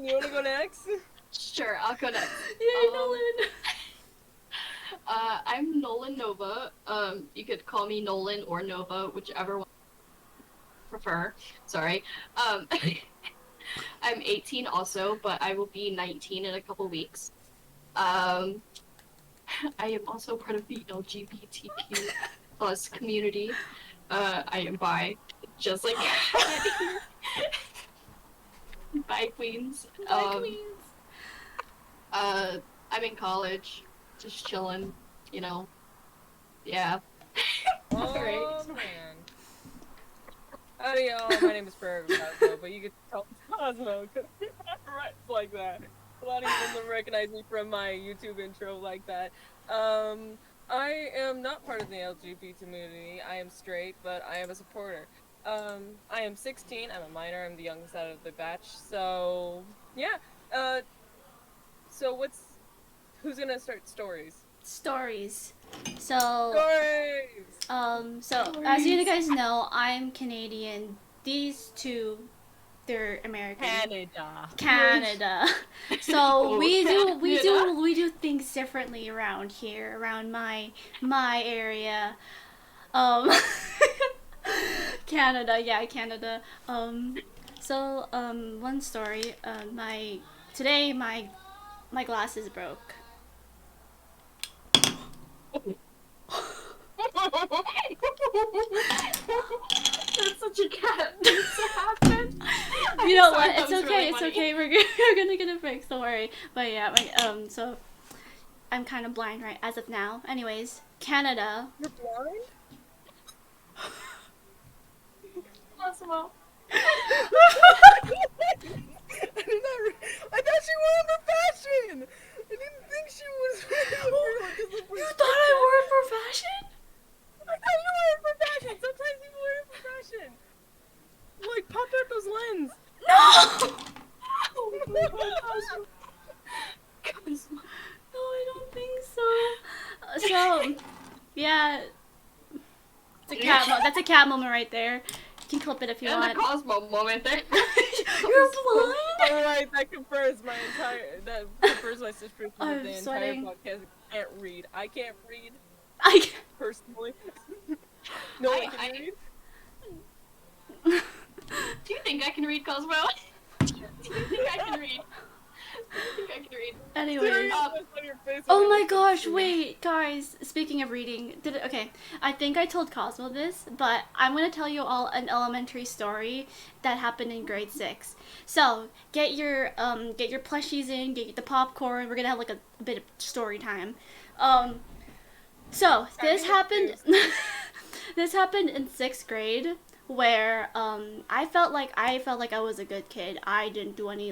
Nolan, you wanna go next? Sure, I'll go next. Yay, Nolan. I'm Nolan Nova. You could call me Nolan or Nova, whichever one you prefer. Sorry. I'm 18 also, but I will be 19 in a couple weeks. Um, I am also part of the LGBTQ plus community. I am bi, just like bi queens. Bye, queens. I'm in college, just chilling, you know. Yeah. Alright. Oh man. Howdy y'all, my name is Cosmo, but you could tell Cosmo because right like that. A lot of people don't recognize me from my YouTube intro like that. I am not part of the LGBT community. I am straight, but I am a supporter. I am 16. I'm a minor. I'm the youngest out of the batch. So yeah. Uh, so who's gonna start stories? Stories. So, Stories. as you guys know, I'm Canadian. These two, they're American. Canada. So Oh, we do things differently around here, around my area. Um, Canada, yeah, Canada. One story. Today my glasses broke. That's such a cat thing to happen. You know Sorry, what? that It's was okay. really It's funny. okay. We're gonna get it fixed. Don't worry. But yeah, so I'm kind of blind right as of now. Anyways, Canada. You're blind? Cosmo. I thought she wore it for fashion. I didn't think she was. You thought I wore it for fashion? I thought you wore it for fashion. Sometimes you wear it for fashion. Like pop out those lens. No. Oh my God, Cosmo. Cosmo. No, I don't think so. So, yeah, it's a cat. That's a cat moment right there. You can clip it if you And want. the Cosmo moment there. You're blind. Alright, that confirms my suspicion that I'm the entire sweating. podcast can't read. I can't read I. personally. No one I- can read. Do you think I can read, Cosmo? Do you think I can read? Do you think I can read? Anyways. Serious look on your face Oh when I my look at gosh, you. wait, guys, speaking of reading, okay, I think I told Cosmo this, but I'm going to tell you all an elementary story that happened in grade 6. So, get your plushies in, get the popcorn, we're going to have like a bit of story time. So, this happened, this happened in 6th grade, where I felt like I was a good kid. I didn't do any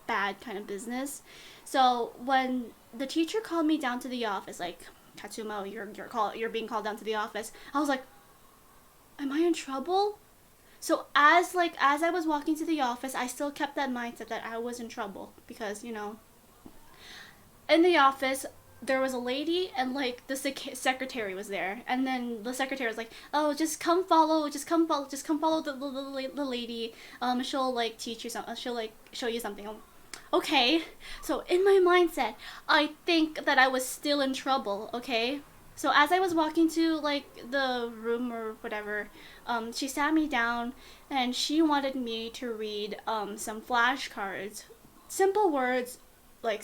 bad kind of business. So when the teacher called me down to the office, like, Katsumo, you're being called down to the office, I was like, am I in trouble? So as I was walking to the office, I still kept that mindset that I was in trouble because, in the office there was a lady and like the secretary was there, and then the secretary was like, oh, just come follow the lady, she'll like teach you something, she'll like show you something. Okay, so in my mindset I think that I was still in trouble. Okay, so as I was walking to like the room or whatever, she sat me down and she wanted me to read some flashcards, simple words, like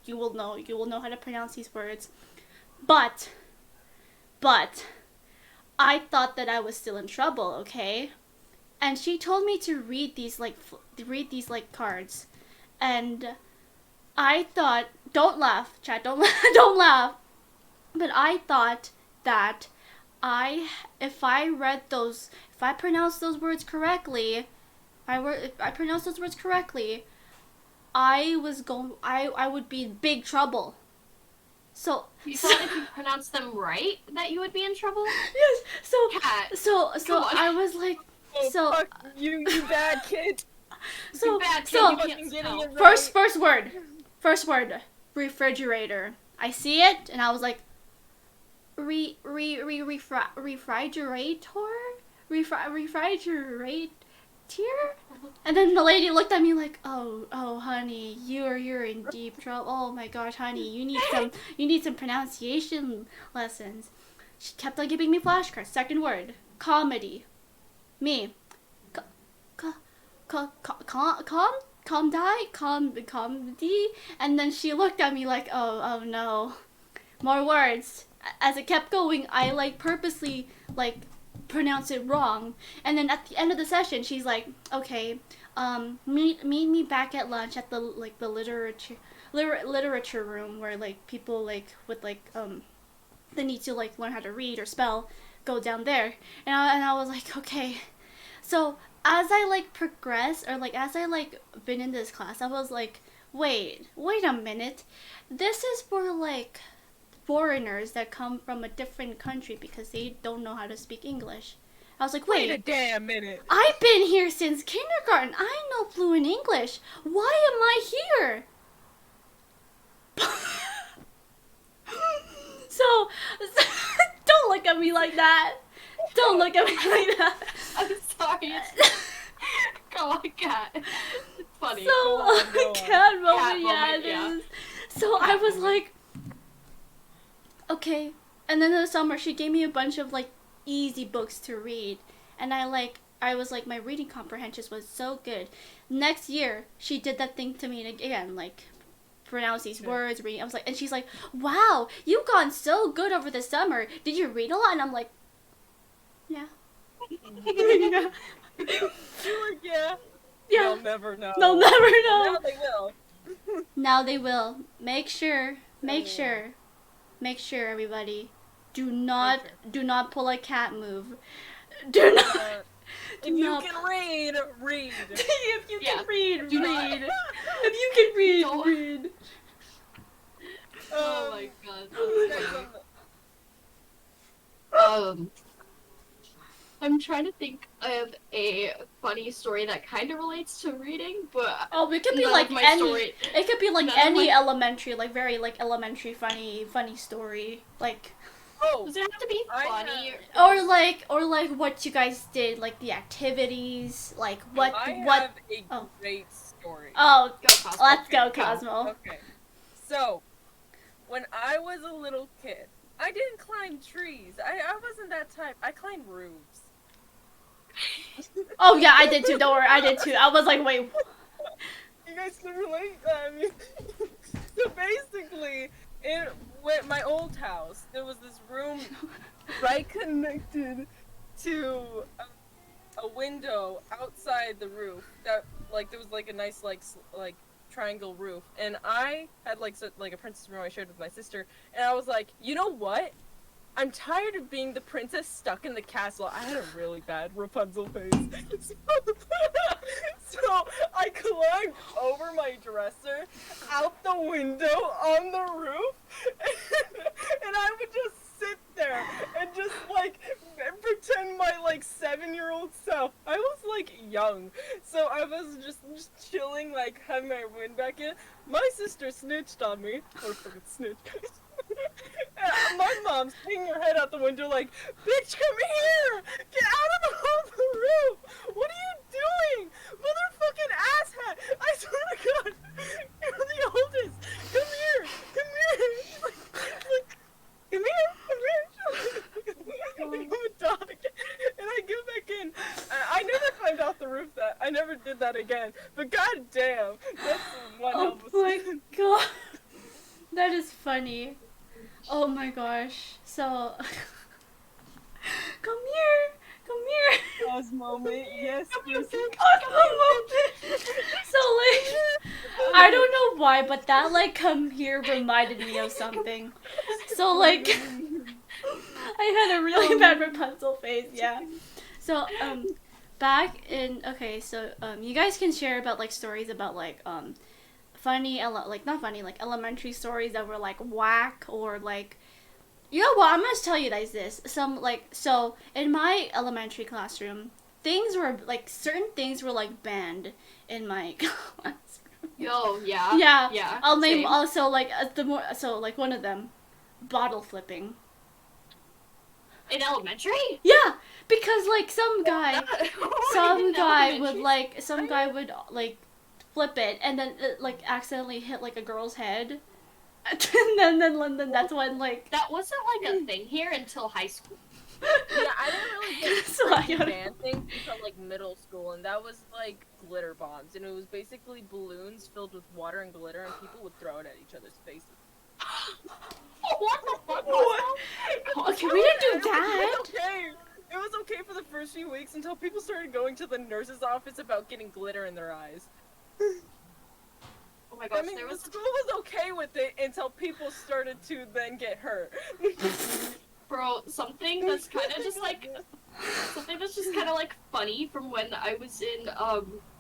you will know how to pronounce these words, but I thought that I was still in trouble. Okay, and she told me to read these cards, and I thought, don't laugh, chat, don't don't laugh, but I thought that if I pronounced those words correctly, if I pronounced those words correctly, I would be in big trouble. So You thought if you pronounced them right that you would be in trouble? yes, Cat. so Come on. I was like, Oh, so fuck you bad kid. so bad kid, so you can't Fucking getting spell. it right. first word, refrigerator. I see it and I was like, refrigerator, refrigerate. tear? And then the lady looked at me like, oh, honey, you're in deep trouble. Oh my gosh, honey, you need some pronunciation lessons. She kept on giving me flashcards. Second word, comedy. Me, comedy. And then she looked at me like, oh no, more words. As it kept going, I like purposely like pronounce it wrong. And then at the end of the session, she's like, okay, meet me back at lunch at the literature room where like people like with like they need to like learn how to read or spell, go down there. And I was like, okay. So as I like progress or like as I like been in this class, I was like, wait a minute, this is for like foreigners that come from a different country because they don't know how to speak English. I was like, Wait a damn minute. I've been here since kindergarten. I know fluent English. Why am I here? so don't look at me like that. Don't look at me like that. I'm sorry. Go on, Cat. It's funny. So, Go on. cat moment, Cat yeah, moment, it yeah. is. So I was like, okay. And then in the summer, she gave me a bunch of like easy books to read, and I was like, my reading comprehension was so good. Next year, she did that thing to me again, like pronounce these words, reading. I was like, and she's like, wow, you've gone so good over the summer. Did you read a lot? And I'm like, yeah. Yeah. Yeah. They'll never know. They'll never know. Now they will. Now they will. Make sure, everybody. Do not pull a cat move. Do not. If you can read, read. If you can read, Do not. read. If you can read, Don't. read. Oh my god. Um, I'm trying to think of a funny story that kind of relates to reading, but Oh, it could be none like of my any. story. It could be like none of any my- elementary, like very like elementary funny story, like oh, Does it have to be I funny? or like what you guys did, like the activities, like what. I have a great story. Oh, Go, Cosmo. let's go, Go. Cosmo. Okay. So, when I was a little kid, I didn't climb trees. I wasn't that type. I climbed roofs. Oh yeah, I did too. Don't worry, I did too. I was like, wait. You guys can relate. I mean, so basically, in my old house, there was this room right connected to a window outside the roof. That like there was like a nice like triangle roof, and I had like a princess room I shared with my sister, and I was like, you know what? I'm tired of being the princess stuck in the castle. I had a really bad Rapunzel face. So I climbed over my dresser, out the window, on the roof, and I would just sit there and just like pretend my like 7-year-old self. I was like young, so I was just chilling, like having my wind back in. My sister snitched on me, or fucking snitch. My mom's sticking her head out the window like, bitch, come here! Get out of the roof! What are you doing? Motherfucking asshat! I swear to God, you're the oldest! Come here! Come here! She's like, come here! I'm a dog. And I go back in. I never climbed off the roof I never did that again. But goddamn, that's one hell of a Oh my god. That is funny. Oh my gosh. So come here. Cosmo moment. Yes, yes. So like I don't know why, but that like come here reminded me of something. So like I had a really bad Rapunzel face, yeah. So back in you guys can share about like stories about like funny not funny, like elementary stories that were like whack, or like, you know what, I'm gonna tell you guys this. Some like, so in my elementary classroom, things were like, certain things were like banned in my classroom. Yo, yeah. Yeah. Yeah. I'll name same. also like one of them, bottle flipping. In elementary? Yeah, because like some guy would like flip it and then it, like accidentally hit like a girl's head. And then that's when like That wasn't like a thing here until high school. Yeah, I didn't really get So I crazy gotta- dancing until like middle school, and that was like glitter bombs, and it was basically balloons filled with water and glitter, and people would throw it at each other's faces. What the fuck? What? Okay, we didn't do It that. was okay. It was okay for the first few weeks until people started going to the nurse's office about getting glitter in their eyes. Oh my gosh, I mean, there the was school was okay with it until people started to then get hurt. bro, something that's kind of just like funny from when I was in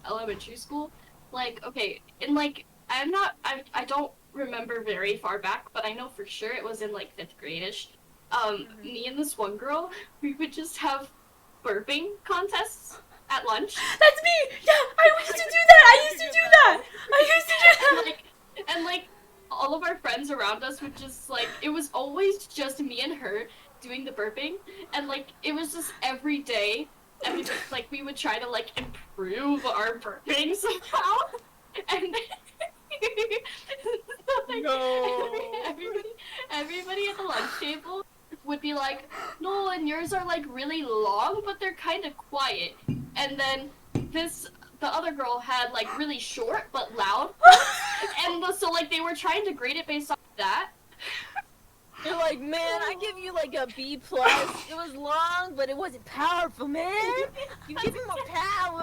elementary school. Like, okay, and like I don't remember very far back, but I know for sure it was in like 5th grade-ish. Me and this one girl, we would just have burping contests at lunch. That's me. Yeah, I used to do that. I used to do that. And like all of our friends around us would just like, it was always just me and her doing the burping, and like it was just every day, and like we would try to like improve our burping somehow, and so, like, No. everybody at the lunch table would be like, no, and yours are like really long, but they're kind of quiet, and then the other girl had like really short but loud, and so like they were trying to grade it based off that. You're like, man, I give you like a B+. It was long, but it wasn't powerful, man. You give me more power.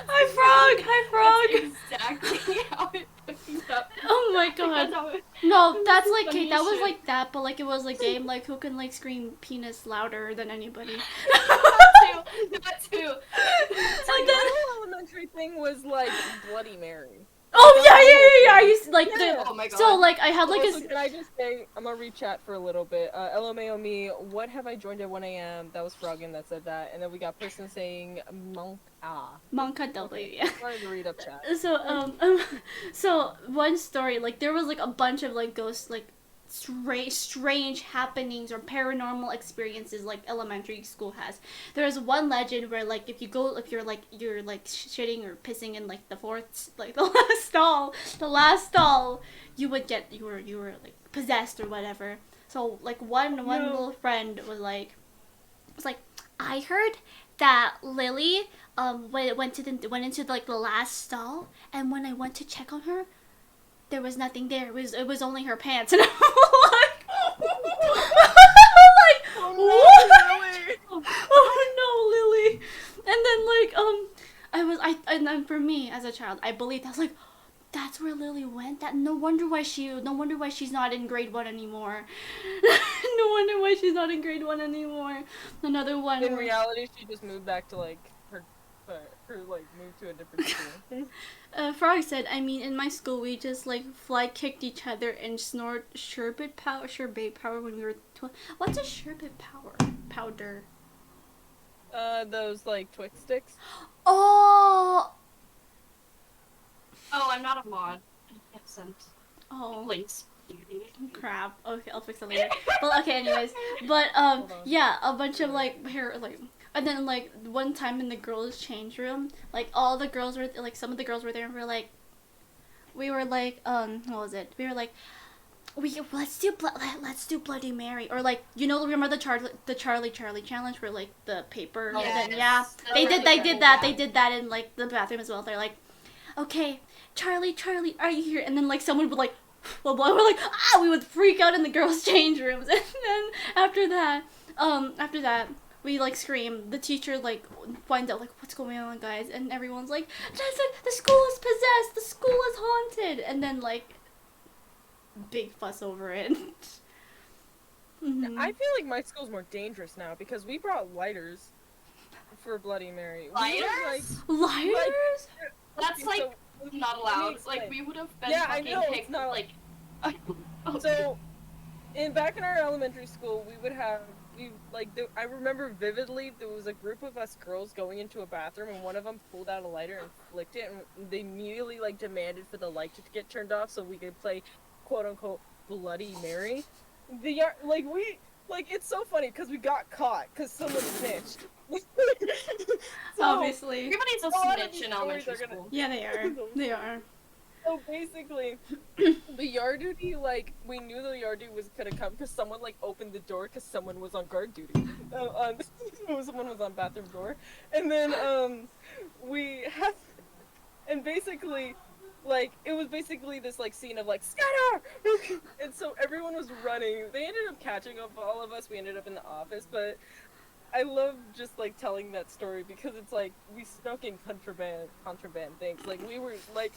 Hi, Frog. Exactly how it fucking up. Oh my That's god. how it- No, that's like funny okay, that was shit. like that, but like it was a game like who can like scream penis louder than anybody. that too. And then, My whole elementary thing was like Bloody Mary. oh yeah. I used to, like Yeah. Oh my god. so like I had like Also, a can I just say, I'm gonna rechat for a little bit. LMAO me, what have I joined at 1 a.m.? That was Froggen that said that. And then we got person saying monk Monka W. Yeah. Wanted to read up chat. So one story like there was like a bunch of like ghosts like strange happenings or paranormal experiences like elementary school has. There's one legend where like if you're like shitting or pissing in like the fourth like the last stall you were like possessed or whatever. So like one little friend was like I heard that Lily went into like the last stall, and when I went to check on her, there was nothing there. It was only her pants, and I'm like, what? Oh no, Lily. And then and then for me as a child, I believed I was like, that's where Lily went. No wonder why she's not in grade 1 anymore. No wonder why she's not in grade 1 anymore. Another one. In reality, she just moved back to like her like moved to a different school. Frog said, I mean, in my school, we just like fly kicked each other and snort sherbet powder when we were 12. What's a sherbet powder? Those like Twix sticks. Oh, Oh, I'm not a mod. I can't send links. crap. Okay, I'll fix it later. But okay, anyways, but Hold on. yeah, a bunch of like hair like. And then, like, one time in the girls' change room, like, all the girls were, like, some of the girls were there and we were like, what was it? We were like, let's do Bloody Mary. Or, like, remember the Charlie challenge where, like, the paper, Yes. and then, yeah. They did that in, like, the bathroom as well. They're like, okay, Charlie, are you here? And then, like, someone would, like, well, we're like, we would freak out in the girls' change rooms. And then, after that, we like scream. The teacher like finds out like what's going on, guys, and everyone's like, the school is possessed. The school is haunted. And then like big fuss over it. I feel like my school's more dangerous now because we brought lighters for Bloody Mary. Lighters? Lighters? That's Okay, like not allowed. Like we would have been I fucking know, it's kicked. not Like, So, back in our elementary school, I remember vividly there was a group of us girls going into a bathroom, and one of them pulled out a lighter and flicked it, and they immediately like demanded for the light to get turned off so we could play quote unquote Bloody Mary. like it's so funny because we got caught because someone snitched. So, Obviously. Everybody's a a lot of snitch these in stories elementary are gonna- school. Yeah, they are. They are. So basically, the yard duty, like, we knew the yard duty was gonna come because someone, like, opened the door because someone was on guard duty. Someone was on bathroom door. And then, we had, and basically, like, it was basically this, like, scene of, like, scatter! And so everyone was running. They ended up catching up all of us. We ended up in the office, but I love just like telling that story because it's like we snuck in contraband things. Like we were like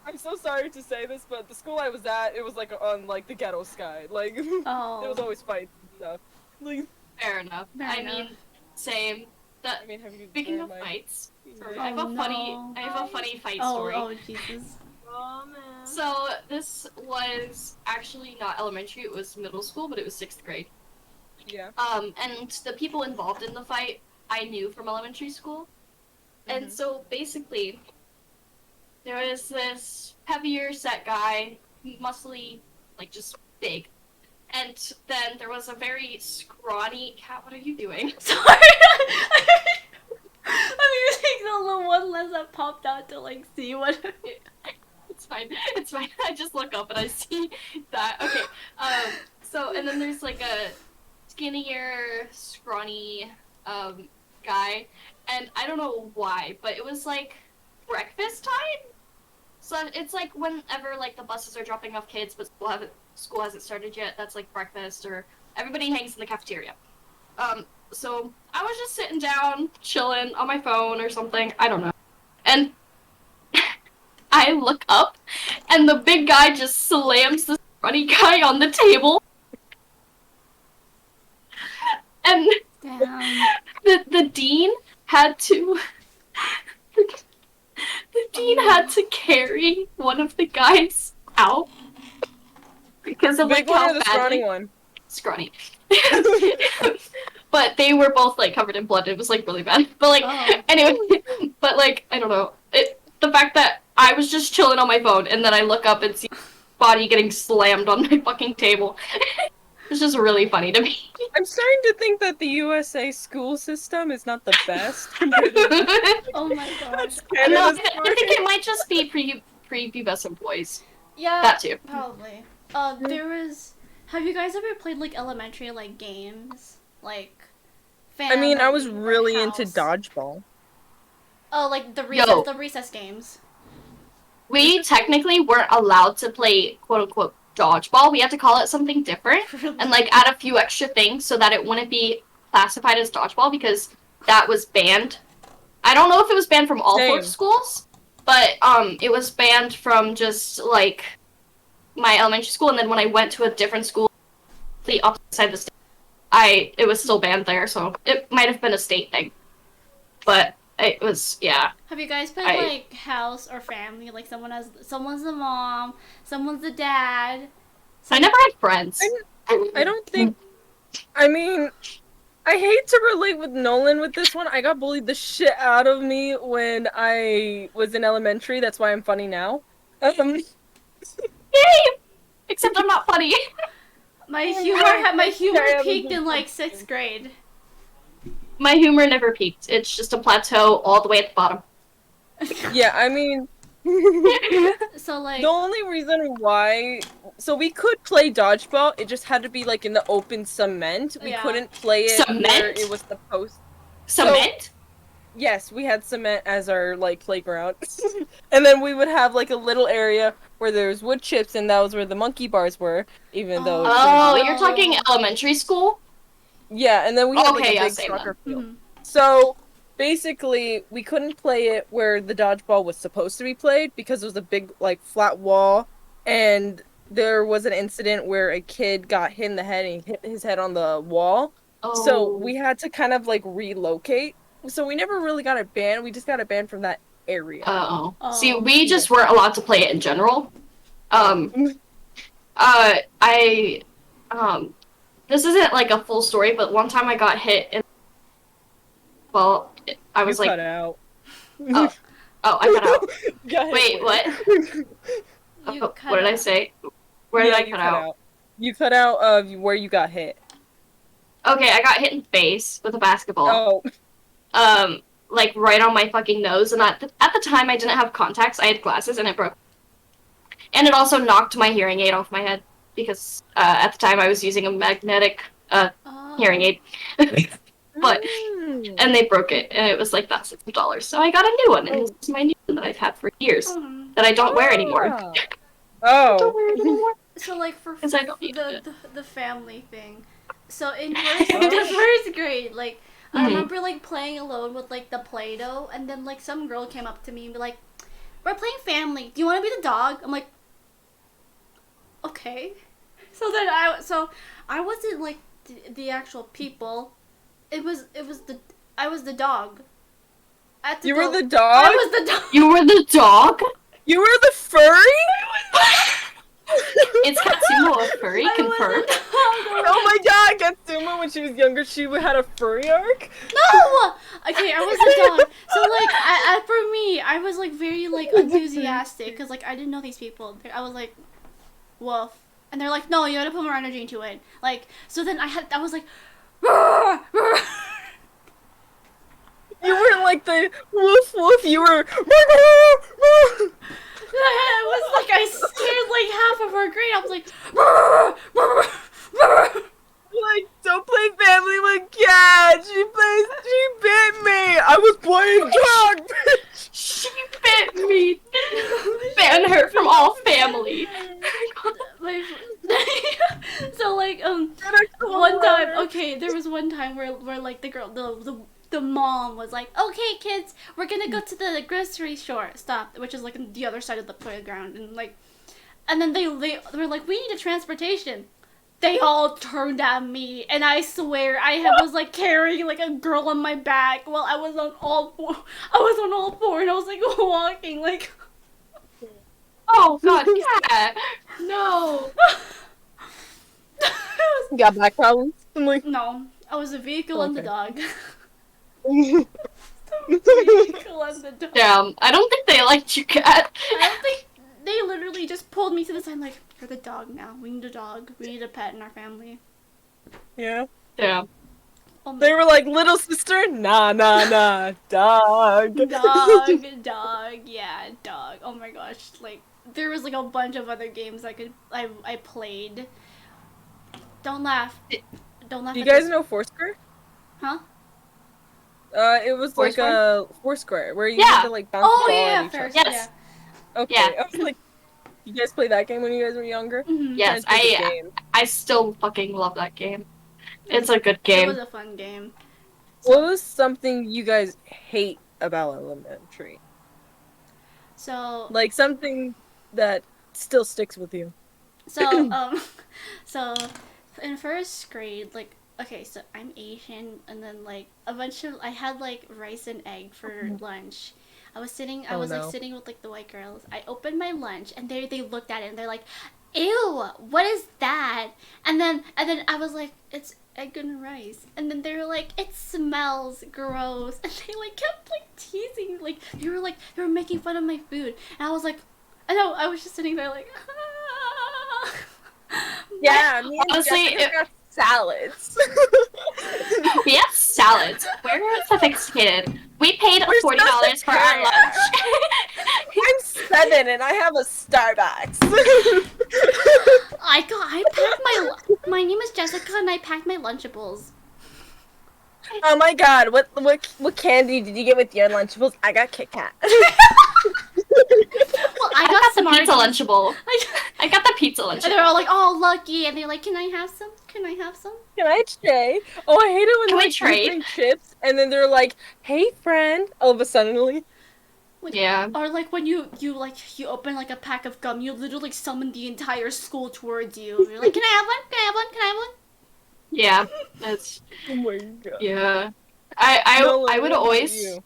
I'm so sorry to say this, but the school I was at, it was like on like the ghetto side. Like there was Oh. always fights and stuff. Like Fair enough. Fair I enough. mean, same. I mean, have you Speaking heard of my- fights, Oh, I have a funny, no. I have a funny fight Oh, story. oh, Jesus. Oh man. So this was actually not elementary; it was middle school, but it was 6th grade. Yeah. And the people involved in the fight I knew from elementary school, and Mhm. so basically, there was this heavier set guy, muscly, like just big, and then there was a very scrawny cat. What are you doing? Sorry. I'm using the little one lens that popped out to like see what. It's fine. It's fine. I just look up and I see that. Okay. So and then there's like a skinnier, scrawny guy, and I don't know why, but it was like breakfast time. So it's like whenever like the buses are dropping off kids, but school hasn't started yet. That's like breakfast, or everybody hangs in the cafeteria. So I was just sitting down, chilling on my phone or something. I don't know, and I look up, and the big guy just slams the scrawny guy on the table, and Damn. the dean had to the dean had to carry one of the guys out because of Big like one how or the scrawny badly one? scrawny. But they were both like covered in blood. It was like really bad. But like Oh. anyway, but like I don't know. The fact that I was just chilling on my phone and then I look up and see body getting slammed on my fucking table. It's just really funny to me. I'm starting to think that the USA school system is not the best. Oh my gosh. No, I think it might just be prepubescent boys. Yeah. That too. Probably. There was. Have you guys ever played like elementary like games like? I mean, I was Family or really into House? dodgeball. Oh, like the Yo. recess games. We technically weren't allowed to play quote unquote dodgeball. We had to call it something different and like add a few extra things so that it wouldn't be classified as dodgeball because that was banned. I don't know if it was banned from all Same. 4 schools, but it was banned from just like my elementary school, and then when I went to a different school, the opposite side of the state, it was still banned there, so it might have been a state thing. But it was, yeah. Have you guys played like house or family? Like someone's the mom, someone's the dad. I never had friends. I don't think. I mean, I hate to relate with Nolan with this one. I got bullied the shit out of me when I was in elementary. That's why I'm funny now. Yay! Except I'm not funny. My Oh humor my humor God. peaked in like 6th grade. My humor never peaked. It's just a plateau all the way at the bottom. Yeah, I mean. So like. The only reason why, so we could play dodgeball, it just had to be like in the open cement. We Yeah. couldn't play it Cement? where it was supposed. Cement? Yes, we had cement as our like playground, and then we would have like a little area where there's wood chips, and that was where the monkey bars were. Even though, it Oh, was- you're talking elementary school? yeah, and then we had like Okay, a yeah, big same soccer field. Mhm. So basically, we couldn't play it where the dodgeball was supposed to be played because it was a big, like, flat wall, and there was an incident where a kid got hit in the head and he hit his head on the wall. Oh. So we had to kind of like relocate. So we never really got it banned. We just got it banned from that area. Oh. Oh. See, we just weren't allowed to play it in general. This isn't like a full story, but one time I got hit and well, I was you like, cut out. oh, I cut out. Got hit Wait, with- You Oh, cut what did I out. say? Where did Yeah, I you cut out? You cut out of where you got hit. Okay, I got hit in the face with a basketball. Oh. Like right on my fucking nose, and at the time I didn't have contacts. I had glasses, and it broke. And it also knocked my hearing aid off my head because at the time I was using a magnetic hearing aid. But and they broke it, and it was like that's $60. So I got a new one, and this is my new one that I've had for years that I don't wear anymore. I don't wear it anymore. So like for I don't need the family thing. So in first grade, like I remember like playing alone with like the Play-Doh, and then like some girl came up to me and be like, "We're playing family. Do you want to be the dog?" I'm like, "Okay." So then I wasn't like the actual people. I was the dog. You were the dog? I was the dog. You were the dog? You were the furry? It's Katsumo a furry, confirmed? Oh my god, Katsumo, when she was younger, she had a furry arc? No! Okay, I was a dog. So, like, for me, I was, like, very, like, enthusiastic, because, like, I didn't know these people. I was like, woof. And they're like, no, you gotta put more energy into it. Like, so then I was like, roar, roar. You weren't like the woof woof, you were It was like I scared like half of our grade. I was like, "Brr, brr, brr." like, don't play family with cat. She bit me. I was playing dog. She bit me. Ban her from all family. So like one time, okay, there was one time where like the girl the mom was like, okay kids, we're gonna go to the grocery store stop, which is like on the other side of the playground, and then they were like, we need a transportation. They all turned at me, and I swear I was like carrying like a girl on my back while I was on all four and I was like walking like. Oh god, cat! No. You got back problems? I'm like, no, I was a vehicle and the dog. Damn, I don't think they liked you, cat. I don't think they literally just pulled me to the side like, you're the dog now. We need a dog. We need a pet in our family. yeah. Damn. Oh They were like, little sister? Nah, dog. dog, yeah, dog. Oh my gosh, like there was like a bunch of other games I played. Don't laugh. Don't laugh. Do you guys know Foursquare? Huh? It was like Foursquare? a Foursquare where you had to like bounce the ball at each other. Yes. Yeah. Okay. Yeah. I was like, you guys play that game when you guys were younger? Mm-hmm. Yes, I still fucking love that game. It's a good game. It was a fun game. What was something you guys hate about elementary? So Like something that still sticks with you. so so in first grade, like, okay, so I'm Asian, and then like I had like rice and egg for lunch. I was sitting with like the white girls. I opened my lunch, and they looked at it and they're like, "Ew, what is that?" And then I was like, "It's egg and rice." And then they were like, "It smells gross." And they like kept like teasing, like they were making fun of my food. And I was like, I was just sitting there like, Yeah, me and honestly, Jessica got salads. We have salads. We're sophisticated. We paid $40 for our lunch. I'm 7 and I have a Starbucks. I packed my name is Jessica, and I packed my Lunchables. Oh my god, what candy did you get with your Lunchables? I got Kit Kat. Well, I got the pizza Smarties. Lunchable. I got the pizza Lunchable. And they're all like, "Oh, lucky," and they're like, "Can I have some? Can I have some?" Can I trade? Oh, I hate it when Can we like, you trade? bring chips and then they're like, "Hey, friend," all of a sudden. Yeah. Or like when you open like a pack of gum, you literally summon the entire school towards you. You're like, "Can I have one? Can I have one? Can I have one?" Yeah. That's. Oh my god. Yeah. I would always. You.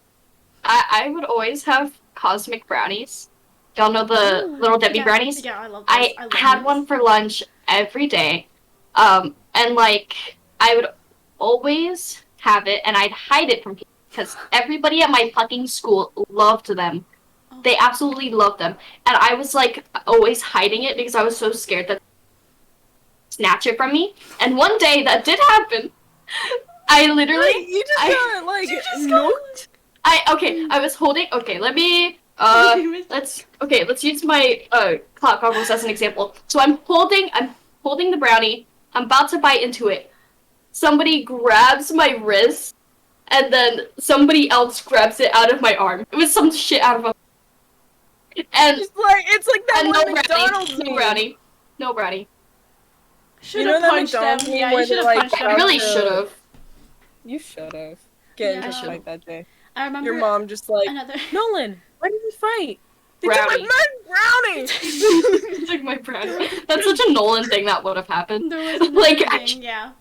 I would always have cosmic brownies. Y'all know the little Debbie brownies? Yeah, I love those. I love had those. one for lunch every day. And like I would always have it, and I'd hide it from people because everybody at my fucking school loved them. Oh. They absolutely loved them, and I was like always hiding it because I was so scared that they'd snatch it from me. And one day that did happen. I literally, You just I- got like You just nuked. I was holding. Okay, let me. Let's use my cloud goggles as an example. So I'm holding the brownie. I'm about to bite into it. Somebody grabs my wrist, and then somebody else grabs it out of my arm. It was some shit out of a. And Just like it's like that and one McDonald's no meme. brownie, no brownie. Should You know have that punched them. McDonald's Yeah, meme you where should they're have like, punched I them. really should have. You should have. Get into Yeah. a fight that day. I remember Your mom just like, another. Nolan, why did we fight? They Brownie. took my brownie. Took my brownie. That's such a Nolan thing that would have happened. There was another Like, thing, actually- yeah.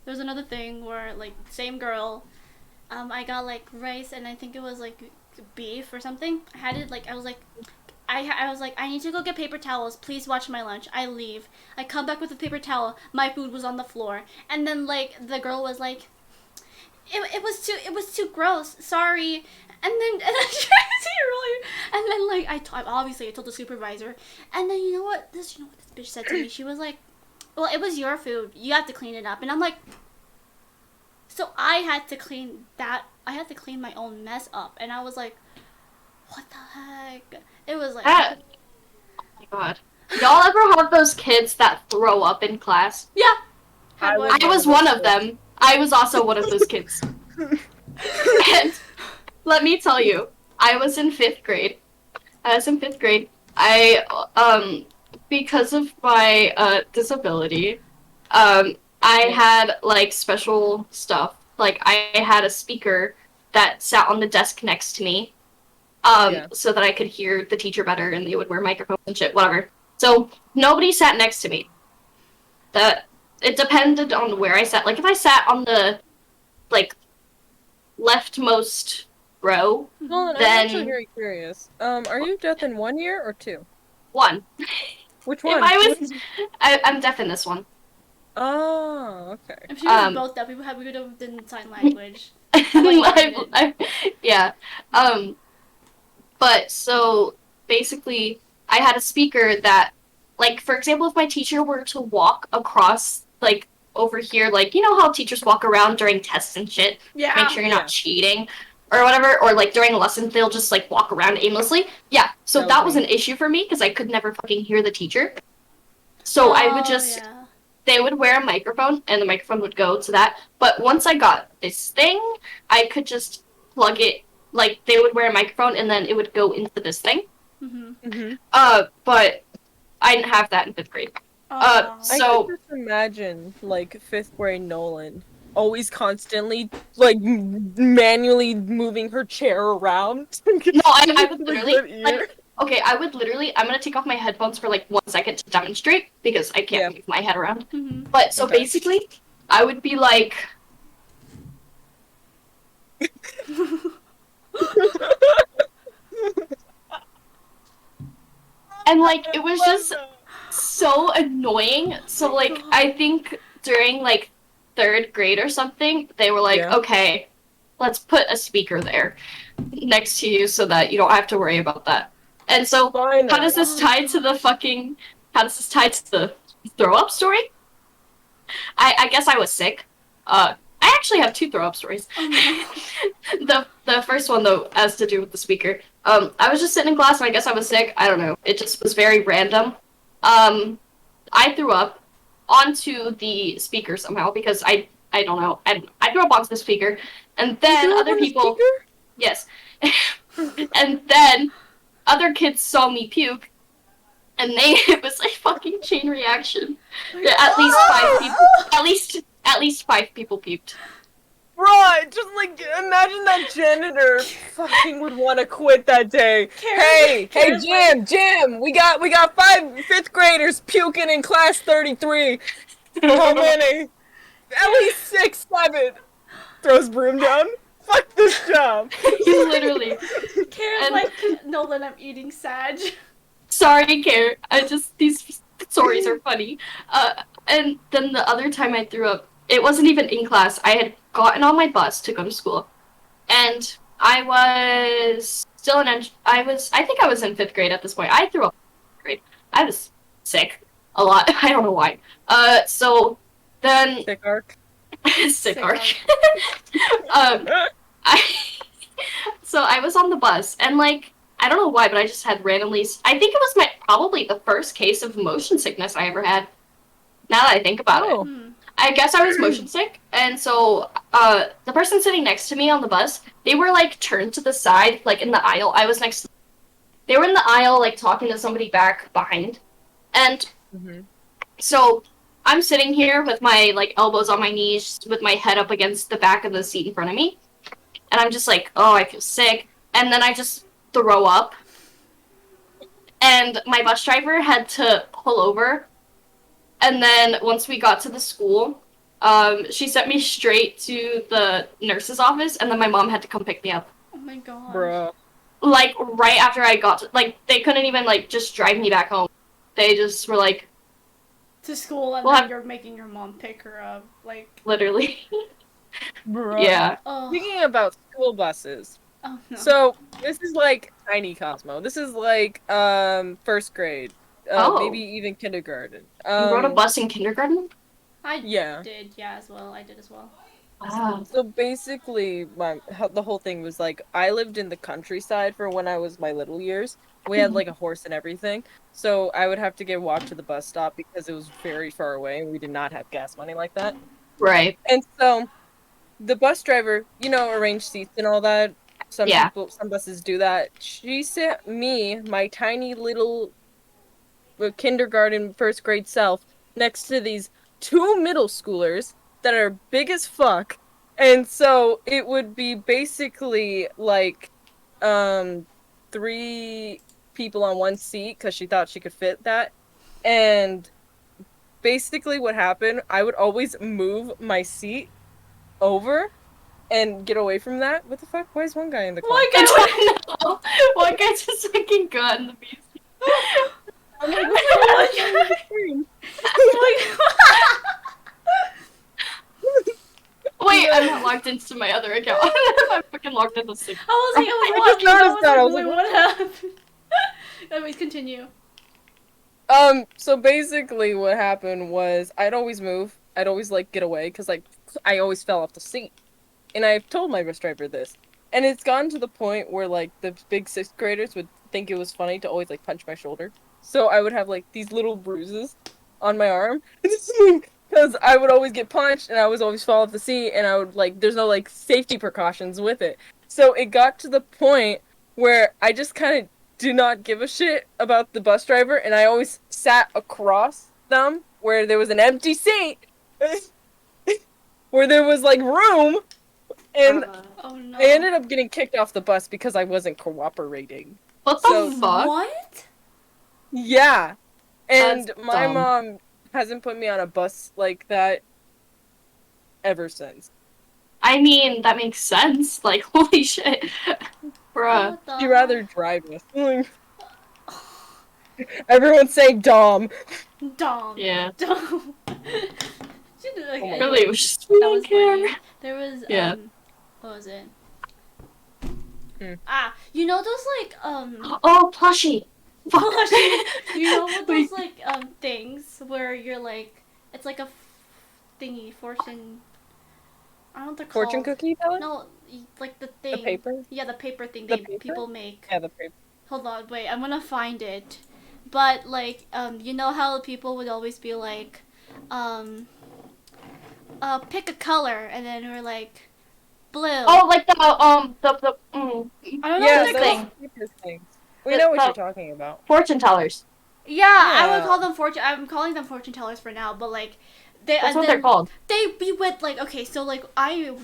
There was another thing where, like, same girl, I got, like, rice and I think it was, like, beef or something. I had it, like, I was like, I need to go get paper towels. Please watch my lunch. I leave. I come back with a paper towel. My food was on the floor. And then, like, the girl was like, it was too gross. Sorry. And then and then like obviously I told the supervisor. And then you know what this bitch said to me? She was like, well, it was your food. You have to clean it up. And I'm like, so I had to clean that. I had to clean my own mess up. And I was like, what the heck? It was like, that. Oh my god. Y'all ever have those kids that throw up in class? yeah. I Had would- one. I was one of them. I was also one of those kids. And let me tell you, I was in 5th grade. I because of my disability, I had like special stuff. Like I had a speaker that sat on the desk next to me, so that I could hear the teacher better, and they would wear microphones and shit, whatever. So nobody sat next to me. It depended on where I sat. Like if I sat on the like leftmost row, Nolan, I'm Then- actually very curious. Are you deaf in 1 year or 2? one. Which one? If I was, I'm deaf in this one. Oh, okay. If she was Um, both deaf, we would have done sign language. Yeah. But so basically, I had a speaker that, like, for example, if my teacher were to walk across, like, over here, like, you know how teachers walk around during tests and shit? Yeah. Make sure you're Yeah. not cheating or whatever, or like during a lesson, they'll just like walk around aimlessly. Yeah. So that was an issue for me because I could never fucking hear the teacher. So I would just. Yeah. They would wear a microphone, and the microphone would go to that. But once I got this thing, I could just plug it. Like they would wear a microphone, and then it would go into this thing. Mm-hmm. But I didn't have that in 5th grade. I So could just imagine, like, 5th grade Nolan always constantly, like, manually moving her chair around. no, I would With a literally good ear. like, okay, I would literally. I'm gonna take off my headphones for like 1 second to demonstrate because I can't move my head around. Mm-hmm. But so Okay. basically, I would be like. And like it was just so annoying. So like I think during like 3rd grade or something, they were like, Yeah. okay, let's put a speaker there next to you so that you don't have to worry about that. And so Fine. how does this tie to the fucking how does this tie to the throw up story? I guess I was sick. I actually have 2 throw up stories. The first one though has to do with the speaker. I was just sitting in class and I guess I was sick. I don't know. It just was very random. I threw up onto the speaker somehow because I don't know. I threw up onto the speaker, and then other people. Yes. And then other kids saw me puke, and it was a fucking chain reaction. At least 5 people. At least 5 people puked. Right, just like imagine that janitor fucking would want to quit that day. Hey, Jim, we got 5 5th graders puking in class 33. How many? At least 6, 7. Throws broom down. Fuck this job. Literally. Kara's And- like, Nolan, I'm eating Sag. Sorry, Care. These stories are funny. And then the other time I threw up, it wasn't even in class. I had gotten on my bus to go to school, and I was still in. I think I was in 5th grade at this point. I threw up in 5th grade. I was sick a lot. I don't know why. So then Sick arc. Sick arc. um, I so I was on the bus and like I don't know why, but I just had randomly. I think it was probably the first case of motion sickness I ever had. Now that I think about it, Oh. I guess I was motion sick, and so the person sitting next to me on the bus, they were like turned to the side, like in the aisle. I was next. They were in the aisle, like talking to somebody back behind, and so I'm sitting here with my like elbows on my knees, with my head up against the back of the seat in front of me, and I'm just like, oh, I feel sick, and then I just throw up, and my bus driver had to pull over, and then once we got to the school, she sent me straight to the nurse's office, and then my mom had to come pick me up. Oh my god. Bruh. Like right after I got to, like they couldn't even like just drive me back home. They just were like to school and well, then you're making your mom pick her up, like literally. Bruh. Yeah. oh, Speaking about school buses, oh no. so this is like tiny KATSUMO. This is like first grade, maybe even kindergarten. You rode a bus in kindergarten? I Yeah. did, yeah, as well. I did as well. Wow. So basically, the whole thing was like I lived in the countryside for when I was my little years. We had like a horse and everything, so I would have to get walked to the bus stop because it was very far away and we did not have gas money like that. Right. And so the bus driver, arranged seats and all that. Some buses do that. She sent me, my tiny little kindergarten, first grade self, next to these two middle schoolers that are big as fuck. And so it would be basically like three people on one seat because she thought she could fit that. And basically what happened, I would always move my seat over and get away from that. What the fuck? Why is one guy in the car? I don't know. One guy just fucking got in the music. I'm like, what's going on the screen? Wait, I'm not logged into my other account. I'm fucking logged into the I was like, I what? just noticed that. I was wait, like, what happened? Anyways, continue. So basically what happened was I'd always move. I'd always like get away because like I always fell off the seat. And I've told my bus driver this. And it's gotten to the point where like the big sixth graders would think it was funny to always like punch my shoulder. So I would have like these little bruises on my arm. Because I would always get punched and I would always fall off the seat and I would like there's no like safety precautions with it. So it got to the point where I just kind of do not give a shit about the bus driver and I always sat across them where there was an empty seat where there was like room and Oh no. I ended up getting kicked off the bus because I wasn't cooperating. What the fuck? What? Yeah. And That's my dumb. mom hasn't put me on a bus like that ever since. I mean, that makes sense. Like, holy shit. Bruh. What the She'd rather drive us. Everyone say Dom. Dom. Yeah. Dom. She did, like, my Really, it was just that was care. funny. There was Yeah. what was it? Hmm. You know those like Oh, plushie. Fuck. you know what those like things where you're like it's like a thingy fortune. I don't know what they're Fortune called. cookie teller? No, like the thing. The paper? Yeah, the paper thing The paper? people make. Yeah, the paper. Hold on, wait, I'm gonna find it. But like, you know how people would always be like, pick a color, and then we're like, blue. Oh, like the I don't know Yeah, what they're those called. paper things. We know what you're talking about. fortune tellers. Yeah, I would Yeah. call them fortune. I'm calling them fortune tellers for now, but like, That's what they're called. They be with like okay, so like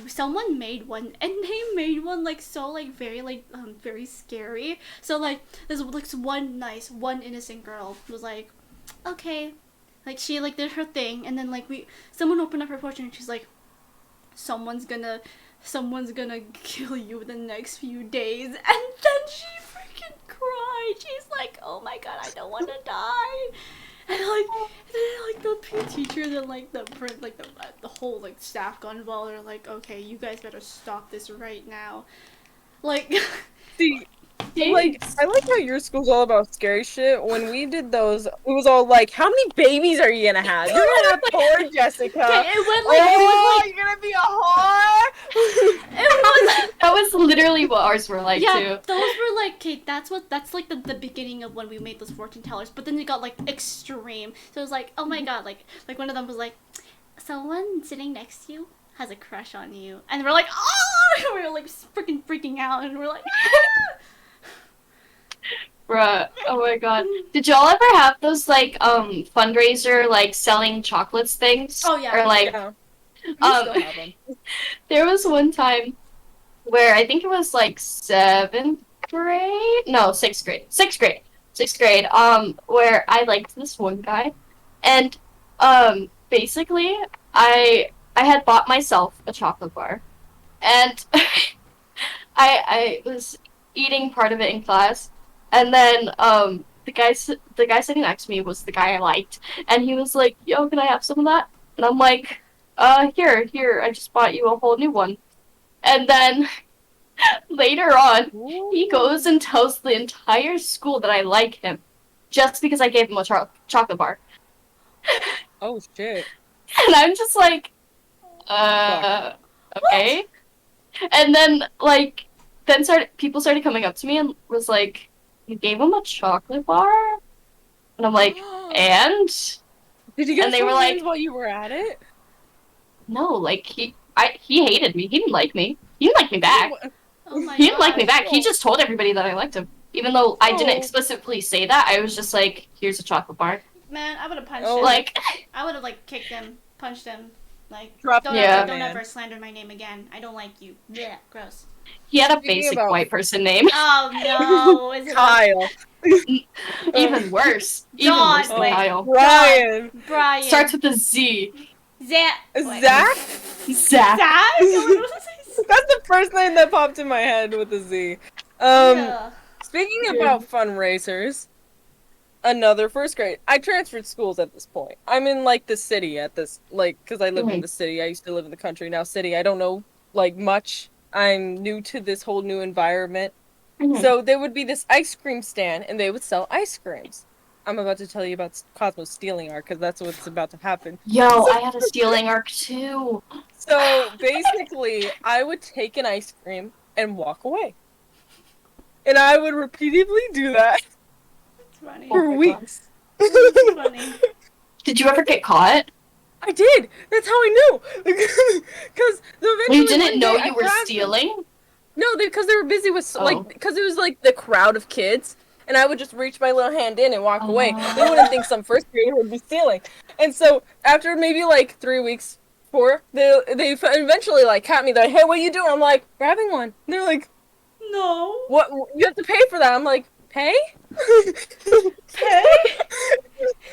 someone made one and they made one like so like very scary. So like there's like one innocent girl was like, okay, like she like did her thing and then like someone opened up her fortune and she's like, someone's gonna kill you in the next few days, and then she freaking cried. She's like, oh my god, I don't want to die. And then the teacher, then like the whole like staff got involved. They're like, okay, you guys better stop this right now. Like, See, I like how your school's all about scary shit. When we did those, it was all like, how many babies are you gonna have? You're gonna have poor Jessica. Okay, it was like you're gonna be a whore. it was That was literally what ours were like yeah, too. those were like, okay, that's like the beginning of when we made those fortune tellers, but then it got like extreme. So it was like, oh my god, like one of them was like, someone sitting next to you has a crush on you, and we're like, oh, we're like freaking out, and we're like, ah! Bruh, oh my god. Did y'all ever have those like fundraiser like selling chocolates things? Oh, yeah. Or like Yeah. We um still have them. there was one time where I think it was like 7th grade? No, 6th grade. 6th grade. 6th grade. Where I liked this one guy. And basically I had bought myself a chocolate bar. And I was eating part of it in class. And then the guy sitting next to me was the guy I liked. And he was like, "Yo, can I have some of that?" And I'm like, here, I just bought you a whole new one." And then later on, he goes and tells the entire school that I like him just because I gave him a chocolate bar. Oh shit. And I'm just like, okay. And then, like, people started coming up to me and was like, "You gave him a chocolate bar?" And I'm like, and? Did you guys And they were hold like- hands while you were at it? No, like, he hated me. He didn't like me. He didn't like me back. Oh my He didn't like me gosh. back. He just told everybody that I liked him. Even though I didn't Oh. explicitly say that, I was just like, "Here's a chocolate bar." Man, I would have punched Oh. him. Like, I would have like kicked him, punched him. Like, Drop don't, him, Yeah. don't man. ever slander my name again. I don't like you. Blech, gross. he had a Speaking basic about- white person name. Oh no, is it Kyle. Even worse. Even John, worse than wait. Kyle. Brian. Brian? Starts with a Z. Zach. Wait. Zach? Zach. Zach? That's the first name that popped in my head with a Z. Ugh. Speaking about fundraisers, another first grade. I transferred schools at this point. I'm in like the city at this, like, because I live in the city. I used to live in the country. Now city. I don't know like much. I'm new to this whole new environment. So there would be this ice cream stand, and they would sell ice creams. I'm about to tell you about Cosmo's stealing arc, because that's what's about to happen. Yo, I had a stealing arc too. So basically, I would take an ice cream and walk away. And I would repeatedly do that It's funny. for my weeks. It's funny. Did you ever get caught? I did. That's how I knew. Because eventually You didn't one know day I you were grabbed them. stealing? No, because they were busy with Oh. like because it was like the crowd of kids, and I would just reach my little hand in and walk away. They wouldn't think some first grader would be stealing. And so after maybe like 3 weeks, 4, they eventually like caught me. They're like, "Hey, what are you doing?" I'm like, "Grabbing one." And they're like, No. "What? You have to pay for that?" I'm like, "Pay? Pay?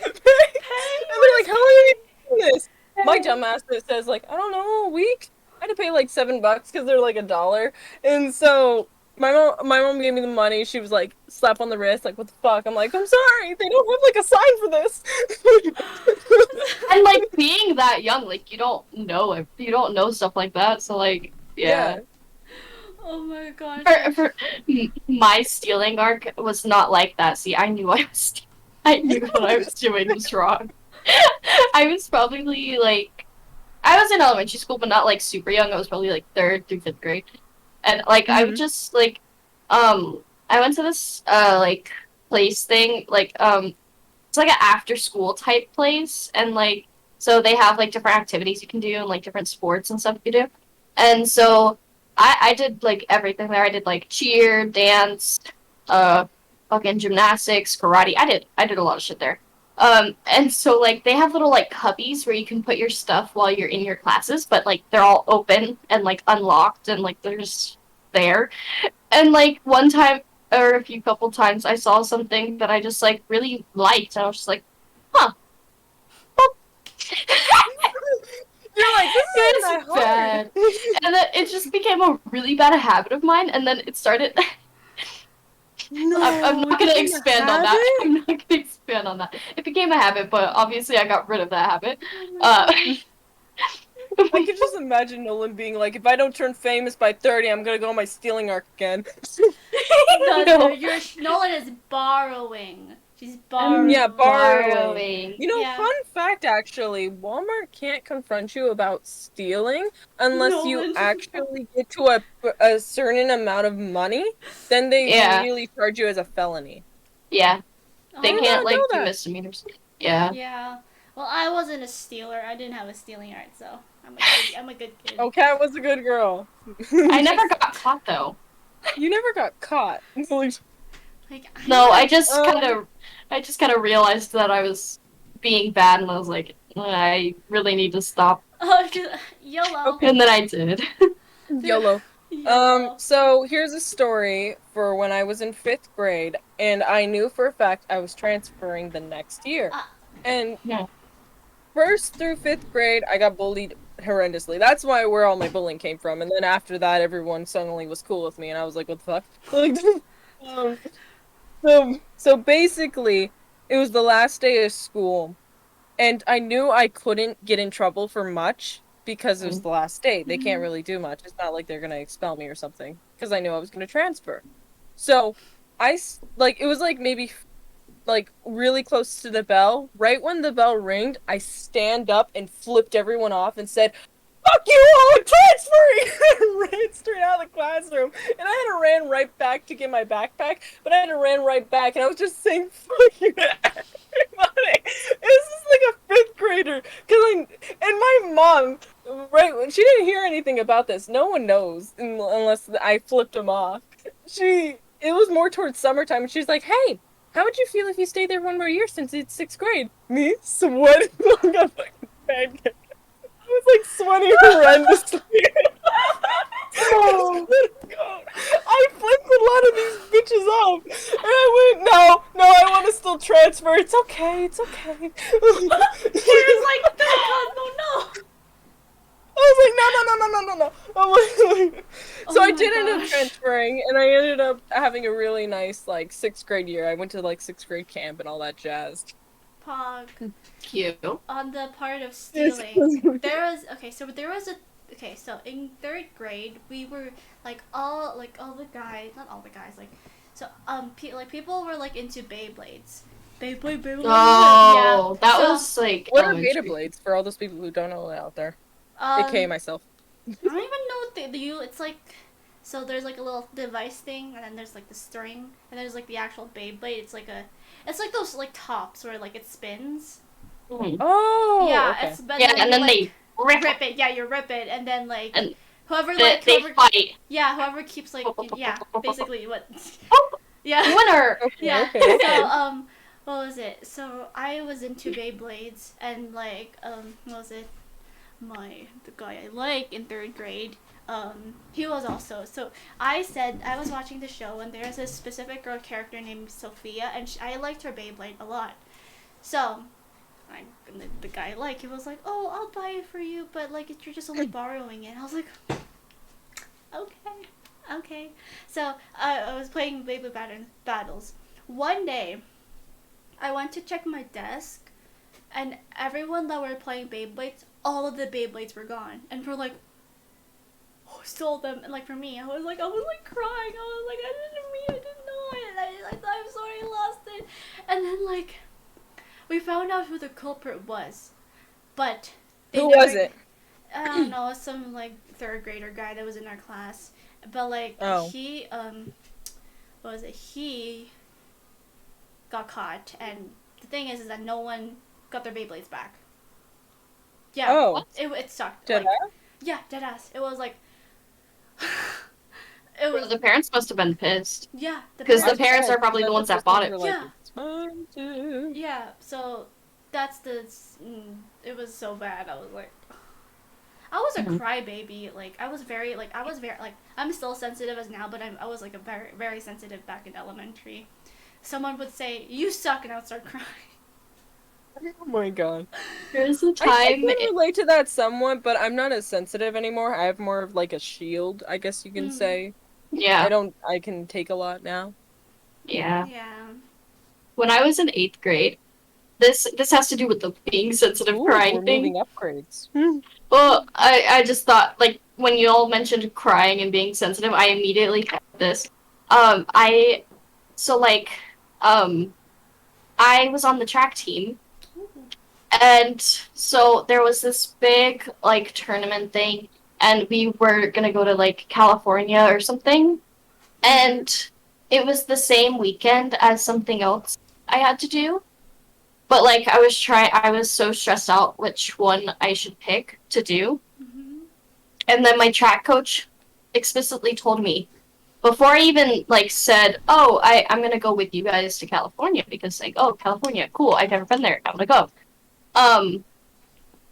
And they're like, "How long are you doing this?" My dumbass that says like, "I don't know, a week." I had to pay like $7 because they're like $1, and so my mom gave me the money. She was like, slap on the wrist, like, "What the fuck?" I'm like, "I'm sorry, they don't have like a sign for this." And like being that young, like you don't know stuff like that. So like, yeah. Oh my gosh. My stealing arc was not like that. See, I knew I knew what I was doing was wrong. I was probably like, I was in elementary school, but not like super young. I was probably like 3rd through 5th grade, and like I would just like, I went to this like place thing, like it's like an after school type place, and like so they have like different activities you can do and like different sports and stuff you do, and so I did like everything there. I did like cheer, dance, fucking gymnastics, karate. I did a lot of shit there. And so like they have little like cubbies where you can put your stuff while you're in your classes, but like they're all open and like unlocked and like they're just there. And like one time or a few couple times I saw something that I just like really liked. And I was just like, huh. You're like, "This It is was bad. And then it just became a really bad habit of mine, and then it started. No, I'm not gonna it became a expand on that. habit? I'm not gonna expand on that. It became a habit, but obviously I got rid of that habit. I could just imagine Nolan being like, if I don't turn famous by 30, I'm gonna go on my stealing arc again. No, No. Nolan is borrowing. She's I'm borrowing. Yeah, borrowing. borrowing. You know, Yeah. fun fact actually, Walmart can't confront you about stealing unless you Nolan. actually get to a certain amount of money, then they Yeah. immediately charge you as a felony. Yeah. Oh, They I did can't not know do that. misdemeanors. Yeah. Yeah. Well, I wasn't a stealer. I didn't have a stealing art, so I'm a good kid. Oh, Kat was a good girl. I never got caught though. You never got caught. Like No, I Um, just kind of realized that I was being bad, and I was like, I really need to stop. Oh, YOLO. Okay. And then I did. YOLO. YOLO. So here's a story for when I was in 5th grade, and I knew for a fact I was transferring the next year. Ah. And Yeah. 1st through 5th grade, I got bullied horrendously. That's where all my bullying came from. And then after that, everyone suddenly was cool with me, and I was like, what the fuck? Like, so basically, it was the last day of school, and I knew I couldn't get in trouble for much because it was the last day. They can't really do much. It's not like they're gonna expel me or something, because I knew I was gonna transfer. So, it was like maybe like really close to the bell. Right when the bell ringed, I stand up and flipped everyone off and said, "Fuck you all, I'm transferring!" Ran straight out of the classroom. And I had to ran right back to get my backpack, but I had to ran right back, and I was just saying, "Fuck you to everybody." This is like a 5th grader. And my mom, right, when she didn't hear anything about this, no one knows unless I flipped him off. It was more towards summertime, and she's like, "Hey, how would you feel if you stayed there one more year since it's 6th grade?" Me? Sweating like a fucking pancake. I was like sweating horrendously. Oh. I flipped a lot of these bitches off. And I went, no, I want to still transfer. It's okay, it's okay. Kira's like, no, Cosmo, no. I was like, no. So Oh I my did end up gosh. transferring, and I ended up having a really nice, like, 6th grade year. I went to, like, 6th grade camp and all that jazz. Pog. Cute. On the part of stealing, so in 3rd grade we were like all the guys, not all the guys, people were like into Beyblades. Beyblade. Oh, Yeah. that So, was like What are elementary. beta blades for all those people who don't know out there? um, AKA myself. I don't even know what they do. It's like, so there's like a little device thing, and then there's like the string, and then there's like the actual Beyblade. It's like those like tops where like it spins. Mhm. Oh, Yeah, okay. it's but Yeah, and then like, they rip. rip it. Yeah, you rip it, and then like And whoever They fight. yeah, whoever keeps like yeah, basically what Oh, yeah. winner. Okay, Yeah. okay. So what was it? So I was into Beyblades, and like what was it? The guy I like in 3rd grade, he was also. So I was watching the show, and there's a specific girl character named Sophia, and I liked her Beyblade a lot. So the guy I like, he was like, "Oh, I'll buy it for you, but like you're just only borrowing it." And I was like, okay. So I was playing Beyblade battles. One day, I went to check my desk, and everyone that were playing Beyblades, all of the Beyblades were gone, and we're like, "Who stole them?" And like for me, I was like crying. I was like, I didn't know it. I'm sorry, I lost it. And then like, we found out who the culprit was, but Who was it? I don't know, some like 3rd grader guy that was in our class. But like he what was it? He got caught, and the thing is that no one got their Beyblades back. Yeah. Oh. It sucked. Dead Like, yeah, dead ass. It was like it was The parents must have been pissed. yeah, Because the parents- parents are probably the ones that bought it. Yeah. It's fine to... Yeah, so that's it was so bad. I was like, I was a crybaby. Like I was very like I'm still sensitive as now, but I was like a very very sensitive back in elementary. Someone would say you suck, and I would start crying. Oh my god. There's a I time. can relate to that somewhat, but I'm not as sensitive anymore. I have more of like a shield, I guess you can say. Yeah. I can take a lot now. Yeah. Yeah. When I was in 8th grade, this has to do with the being sensitive Ooh, crying we're thing. moving upgrades. Well, I just thought, like, when you all mentioned crying and being sensitive, I immediately thought of this. I, so, like, I was on the track team, and so there was this big, like, tournament thing, and we were gonna go to, like, California or something, and it was the same weekend as something else I had to do. But like I was so stressed out which one I should pick to do. Mhm. And then my track coach explicitly told me before I even like said, "Oh, I'm gonna go with you guys to California," because like, "Oh, California, cool! I've never been there. I want to go." Um,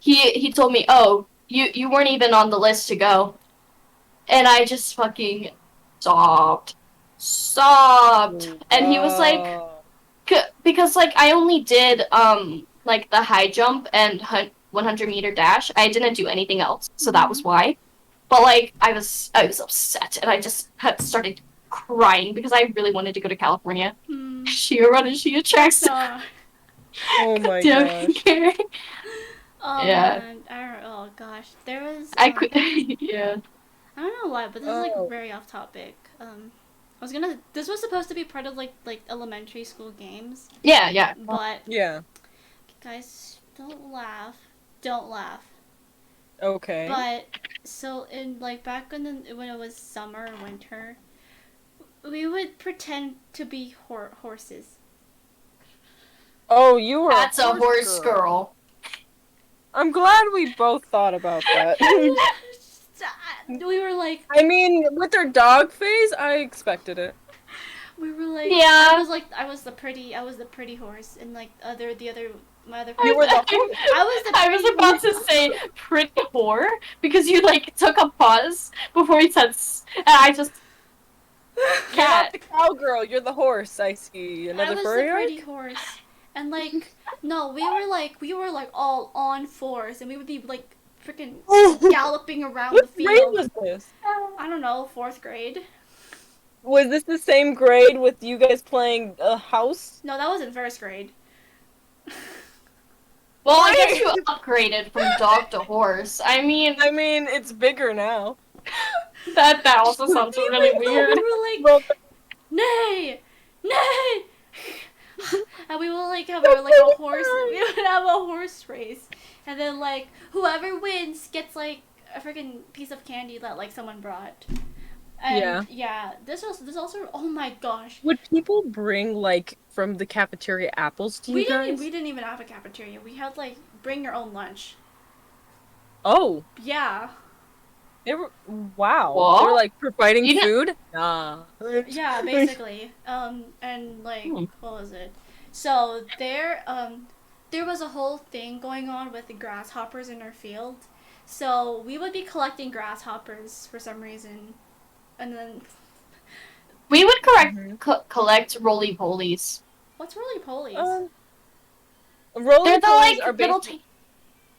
he told me, "Oh, you weren't even on the list to go," and I just fucking sobbed, and he was like, Wow. because like I only did like the high jump and 100-meter dash. I didn't do anything else, so that was Mhm. why. But like I was upset, and I just had started crying because I really wanted to go to California. Hmm. She run and she attracts. So, Oh my Don't gosh. care. oh Yeah, man, oh gosh, there was I quit. Yeah. I don't know why, but this is like Oh, very off topic. I was gonna. This was supposed to be part of like elementary school games, Yeah, yeah. but yeah. guys, don't laugh, don't laugh. Okay. But so in like back when it was summer or winter, we would pretend to be horses. Oh, you were That's a a horse girl. girl. I'm glad we both thought about that. We were like, I mean, with their dog face, I expected it. we were like, Yeah. I was the pretty horse, and like my other You friend, were the I was the I pretty was about horse. to say pretty whore because you like took a pause before you said, and I just You're not cat. the cowgirl, you're the horse. I see. I Another was the furry pretty arc? horse, and like no, we were like all on fours, and we would be like freaking galloping around the What grade field. was this? I don't know, fourth grade. Was this the same grade with you guys playing a house? No, that was in first grade. Well, I guess you upgraded from dog to horse. I mean, it's bigger now. That also sounds really we weird. were like, Well, nay, nay. And we will like have a horse. We would have a horse race, and then like whoever wins gets like a freaking piece of candy that like someone brought. And yeah, this also. Oh my gosh, would people bring like from the cafeteria apples to you guys? we didn't even have a cafeteria. We had like bring your own lunch. Oh, Yeah, they were wow. What? They were like providing You food. Nah. yeah, basically. And like what was it? So there was a whole thing going on with the grasshoppers in our field. So we would be collecting grasshoppers for some reason, and then We would Mhm. collect roly polies. what's roly polies? Roly They're the polies like are little. basically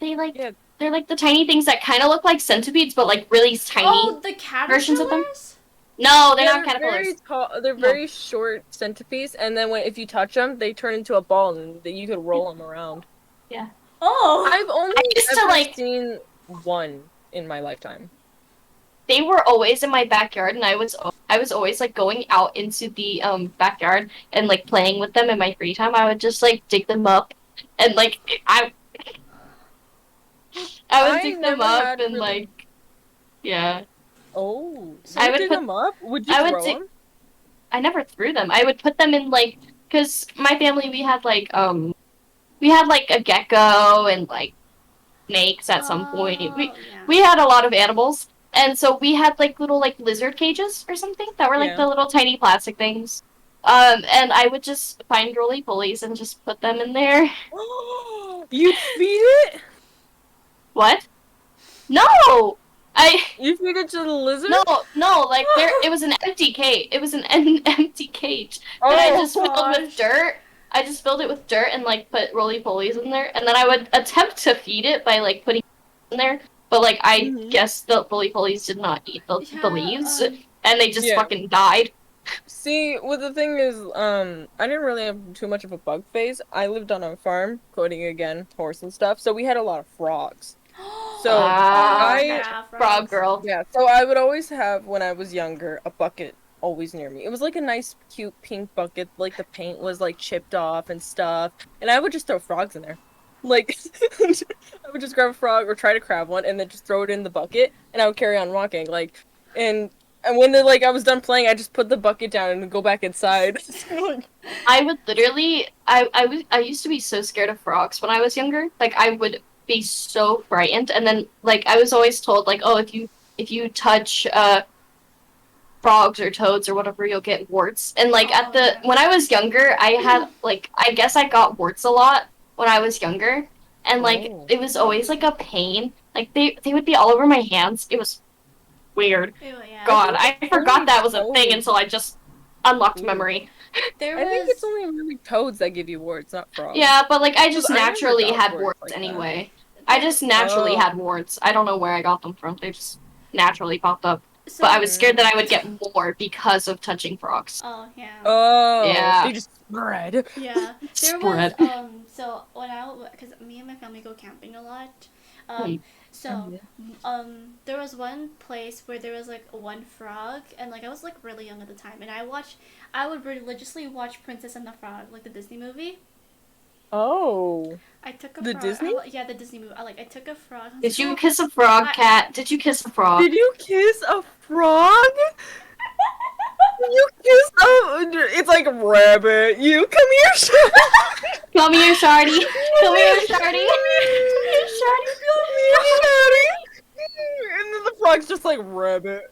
They like yeah. they're like the tiny things that kind of look like centipedes, but like really tiny Oh, the versions of them. caterpillars. No, they're Yeah, not caterpillars. very tall. They're No. very short centipedes, and then if you touch them, they turn into a ball, and you could roll them around. Oh, I've only I used to, ever like- seen one in my lifetime. They were always in my backyard, and I was always like going out into the backyard and like playing with them in my free time. I would just like dig them up, and like I would I dig them never up had and really- like yeah. Oh, So you I would dig put- them up? Would you I would throw dig- them? I never threw them. I would put them in like because my family we had like a gecko and like snakes at some point. Yeah. We had a lot of animals, and so we had like little like lizard cages or something that were like Yeah. the little tiny plastic things. And I would just find roly polies and just put them in there. You feed it? What? No, You feed it to the lizard? no, like it was an empty cage. It was an empty cage that I just filled with gosh. dirt. I just filled it with dirt and like put roly polies in there, and then I would attempt to feed it by like putting in there. But like I Mhm. guess the roly polies did not eat the Yeah, leaves, and they just Yeah. fucking died. See, well, the thing is, I didn't really have too much of a bug phase. I lived on a farm, quoting again, horse and stuff, so we had a lot of frogs. So, Ah, I, yeah, frog frogs. girl. yeah, so I would always have, when I was younger, a bucket always near me. It was like a nice, cute pink bucket, like the paint was like chipped off and stuff, and I would just throw frogs in there. Like, I would just grab a frog or try to grab one and then just throw it in the bucket, and I would carry on walking. Like, and when I was done playing, I just put the bucket down and go back inside. I would literally, I used to be so scared of frogs when I was younger. Like I would be so frightened, and then like I was always told like, oh, if you touch frogs or toads or whatever, you'll get warts. And like Oh, yeah. when I was younger, I had like I guess I got warts a lot when I was younger, and like Oh. it was always like a pain. Like they would be all over my hands. It was weird. Ew, yeah. God, I forgot that was a thing toads. until I just unlocked Ooh. memory. There I was. think it's only really toads that give you warts, not frogs. Yeah, but like I just 'Cause I never naturally got had warts warts like that. anyway. I just naturally Oh. had warts. I don't know where I got them from. They just naturally popped up. So, But I was scared that I would get more because of touching frogs. Oh yeah. Oh. Yeah. They just spread. Yeah. There Spread. was so when because me and my family go camping a lot. So there was one place where there was like one frog, and like I was like really young at the time, and I would religiously watch Princess and the Frog, like the Disney movie. Oh. I took a The frog. Disney? Yeah, the Disney movie. I took a frog. I was Did you like, kiss a frog, I- Cat? Did you kiss a frog? Did you kiss a frog? You kiss a... It's like, rabbit, you come here, Shardy. Come here, Shardy. Come here, Shardy. Come here, Shardy. And then the frog's just like, rabbit.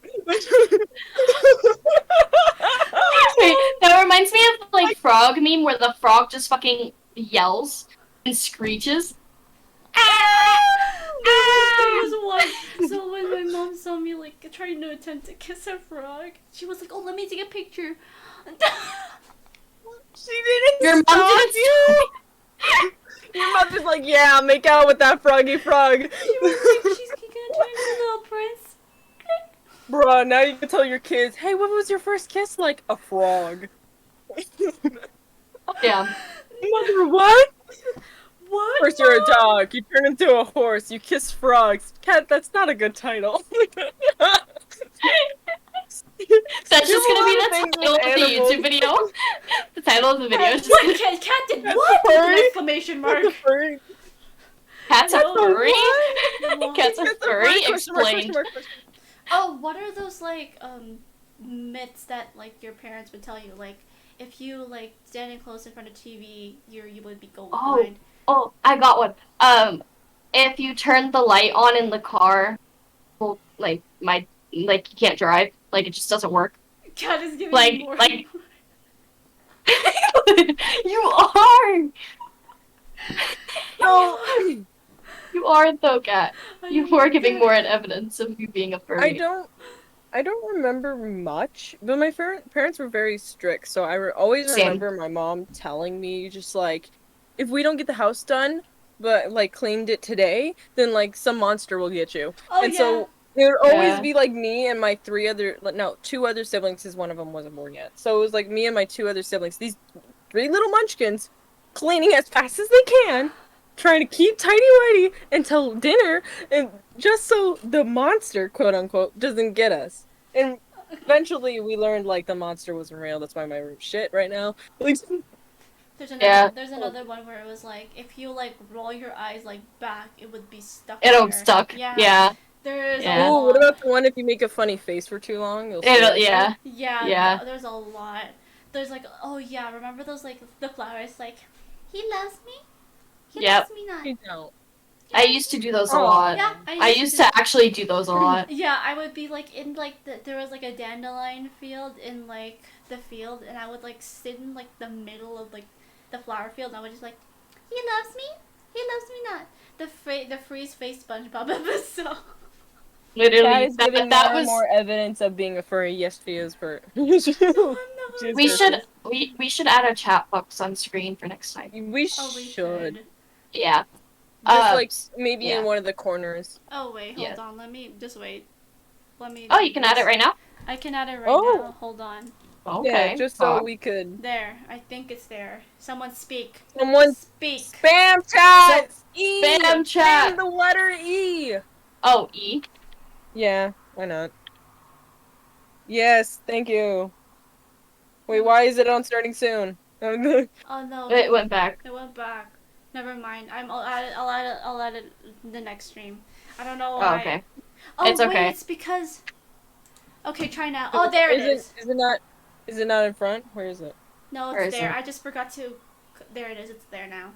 Wait, that reminds me of like frog meme where the frog just fucking yells and screeches. There was one. So when my mom saw me like trying to attempt to kiss a frog, she was like, "Oh, let me take a picture." She didn't Your mom stop didn't you. Your mom just like, yeah, make out with that froggy frog. She was like, "She's gonna turn into a little prince." Bruh, now you can tell your kids, hey, what was your first kiss like? A frog. Yeah. Mother, what? What? First you're a dog, you turn into a horse, you kiss frogs. Cat, that's not a good title. That's You just gonna be have a the thing title with of the animals. YouTube video. The title of the video is What? just Cat did That's what? With an furry? exclamation mark. That's a furry. Cats are No, furry. What? Cats are That's a furry. Question mark, question Explained. mark, question Oh, what are those like myths that like your parents would tell you? Like if you like standing close in front of TV, you would be going Oh. blind. Oh, I got one. If you turn the light on in the car, well, like you can't drive. Like it just doesn't work. Cat is giving Like- me more. like- You are. No, You are though, Cat. I You don't are get giving it. more evidence of you being a furry. I don't remember much, but my parents were very strict, so I always Same. remember my mom telling me just like, if we don't get the house done, but like cleaned it today, then like some monster will get you. Oh And yeah. so it would always Yeah. be like me and my two other siblings, because one of them wasn't born yet. So it was like me and my two other siblings, these three little munchkins, cleaning as fast as they can, trying to keep tidy whitey until dinner, and just so the monster, quote unquote, doesn't get us. And eventually we learned like the monster wasn't real. That's why my room's shit right now. Like, Yeah. There's another one where it was like if you like roll your eyes like back, it would be stuck. It'll there. stuck. Yeah. There's Yeah. a ooh, lot. what about the one if you make a funny face for too long? You'll It'll, see it. yeah. Yeah. Yeah. There's a lot. There's like oh yeah, remember those like the flowers like he loves me. He Yep. loves me not. You don't. I used to do those a Oh. lot. Yeah, I used to actually do those a lot. Yeah, I would be like in like there was like a dandelion field in like the field, and I would like sit in like the middle of like the flower field, and I would just like, he loves me, he loves me not. The freeze face SpongeBob episode. That Literally, is giving that more was. and more evidence of being a furry. Yes, she is furry. No, Just- We should add a chat box on screen for next time. We Oh, we should. Yeah. Just like maybe yeah. in one of the corners. Oh wait, hold Yeah. on. Let me just wait. Let me. Oh, you can add it right now. I can add it right Oh. now. Hold on. Yeah, Okay. just so we could. There, I think it's there. Someone speak. Someone Speak. spam chat. E. Spam Spam chat. the letter E. Oh, E. Yeah, why not? Yes, thank you. Wait, Oh, why is it on starting soon? oh no, It went back. it went back. Never mind. I'll add it. I'll add it in the next stream. I don't know Oh, why. okay. Oh It's wait, okay. it's because. Okay, try now. Oh, there it is. Is it not? Is it not in front? Where is it? No, Where it's is there. it? I just forgot to. There it is. It's there now.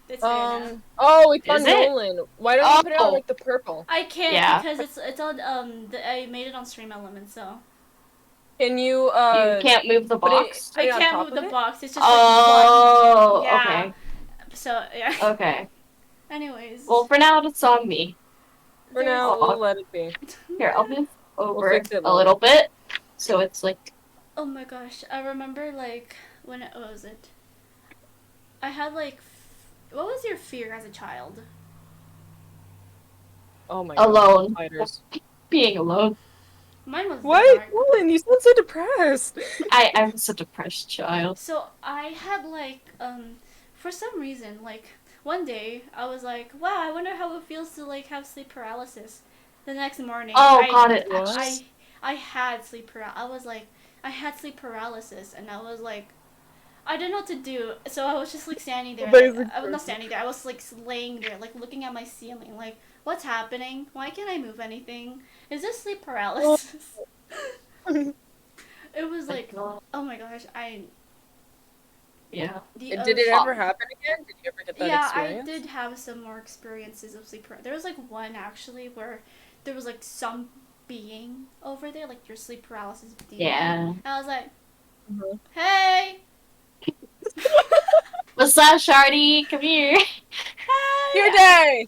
It's there now. Oh, it's on Is it? Nolan. Why don't you put it on Oh. like the purple? I can't Yeah. because it's on I made it on Stream Elements, so Can you You can't move the put it box. put I it on can't top move of the it? box. It's just Oh, like one. Yeah. okay. So yeah. Okay. Anyways. Well, for now, it's on me. For there's- now, Oh. we'll let it be. Here, I'll move over fix it a little bit. So it's like, Oh my gosh, I remember like when what was it? I had like, what was your fear as a child? Oh my god. alone. Spiders. Being alone. Mine was the What? dark. Nolan, you sound so depressed. I'm such a depressed child. So I had like for some reason like one day I was like, wow, I wonder how it feels to like have sleep paralysis. The next morning, Oh, I got it. What? I had sleep paralysis. I was like, I had sleep paralysis, and I was like, I didn't know what to do. So I was just like standing there. Like, I was not standing there. I was like laying there, like looking at my ceiling, like, what's happening? Why can't I move anything? Is this sleep paralysis? It was like, oh my gosh, Yeah. Did it ever happen again? Did you ever get that Yeah, experience? I did have some more experiences of sleep paralysis. There was like one actually where there was like some being over there, like your sleep paralysis demon. Yeah. And I was like, Mhm. hey, What's up, Shardy? Come here. hey. Your day!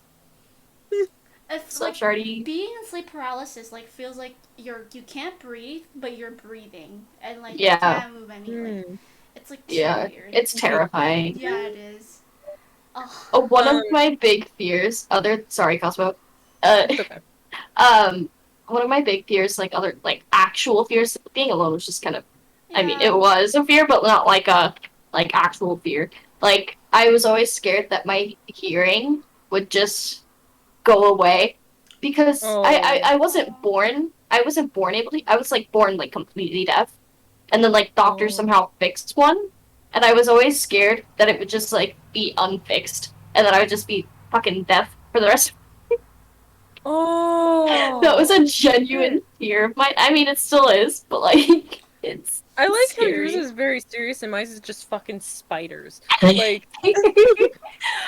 If, What's like, up, Shardy? being in sleep paralysis like feels like you can't breathe, but you're breathing, and like Yeah. you can't move any. Like, Hmm. it's like too Yeah. weird. It's terrifying. Yeah, it is. Oh, one Um, of my big fears, sorry, Cosmo. Uh, It's okay. one of my big fears, like actual fears, being alone was just kind of, I mean, Yeah. it was a fear, but not like a, like actual fear. Like, I was always scared that my hearing would just go away because I wasn't born, able to, I was like born like completely deaf. And then like doctors Oh. somehow fixed one. And I was always scared that it would just like be unfixed. And that I would just be fucking deaf for the rest of Oh. That was a genuine fear of mine. I mean, it still is, but like, it's I like how scary. yours is very serious and mine is just fucking spiders.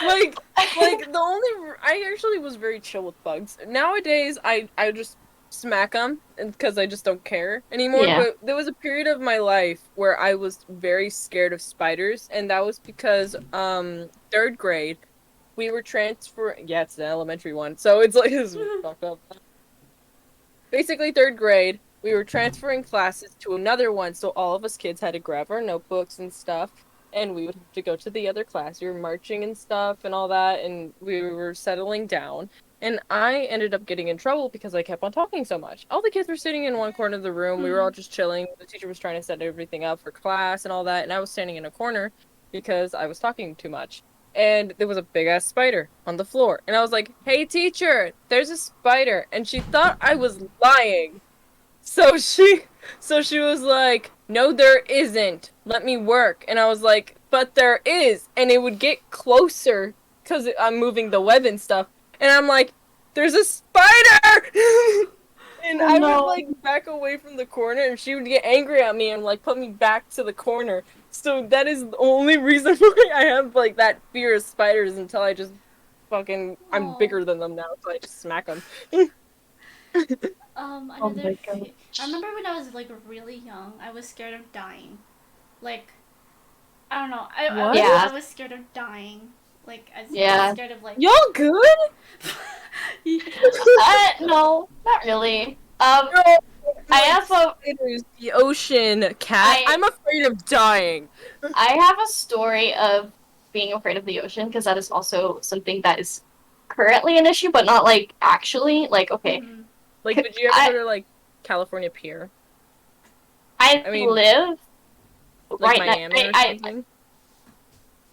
Like, like the only I actually was very chill with bugs. Nowadays, I just smack them because I just don't care anymore. Yeah. But there was a period of my life where I was very scared of spiders, and that was because third grade we were transferring. Yeah, it's the elementary one, so it's like this is fucked up. Basically, third grade, we were transferring classes to another one, so all of us kids had to grab our notebooks and stuff, and we would have to go to the other class. We were marching and stuff and all that, and we were settling down. And I ended up getting in trouble because I kept on talking so much. All the kids were sitting in one corner of the room. We were all just chilling. The teacher was trying to set everything up for class and all that, and I was standing in a corner because I was talking too much. And there was a big ass spider on the floor. And I was like, "Hey teacher, there's a spider." And she thought I was lying. So she was like, "No, there isn't. Let me work." And I was like, "But there is." And it would get closer because I'm moving the web and stuff. And I'm like, "There's a spider!" And I would like back away from the corner, and she would get angry at me and like put me back to the corner. So that is the only reason why I have like that fear of spiders until I just fucking I'm bigger than them now, so I just smack them. Another I remember when I was like really young, I was scared of dying. Like, I don't know. I was scared of dying. Like, I was scared of like. Y'all good? No, not really. I have the ocean cat. I'm afraid of dying. I have a story of being afraid of the ocean because that is also something that is currently an issue, but not like actually. Like, okay. Like, did you ever go to like California Pier? I I mean, live like right now. Miami or I something.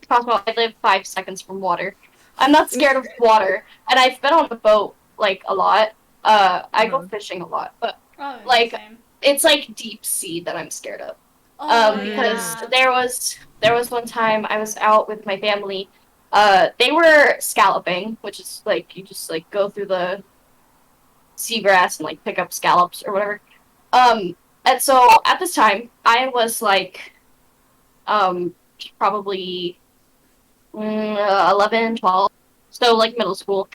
Cosmo, I live 5 seconds from water. I'm not scared of water, and I've been on the boat like a lot. I go Uh-huh. fishing a lot, but Oh, yeah, like same. it's like deep sea that I'm scared of. Oh Because yeah. there was one time I was out with my family. They were scalloping, which is like you just like go through the seagrass and like pick up scallops or whatever. And so at this time I was like um probably 11, 12, so like middle school.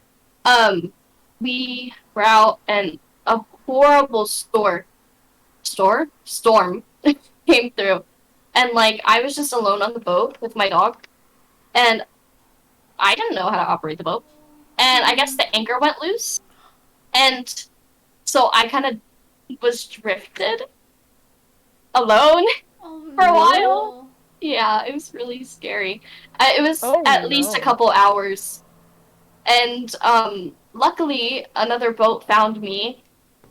Um, we were out and a horrible storm came through, and like I was just alone on the boat with my dog, and I didn't know how to operate the boat, and I guess Mhm. the anchor went loose, and so I kind of was drifted alone Oh for a while. no. Yeah, it was really scary. It was Oh at least a no. couple hours. And luckily, another boat found me,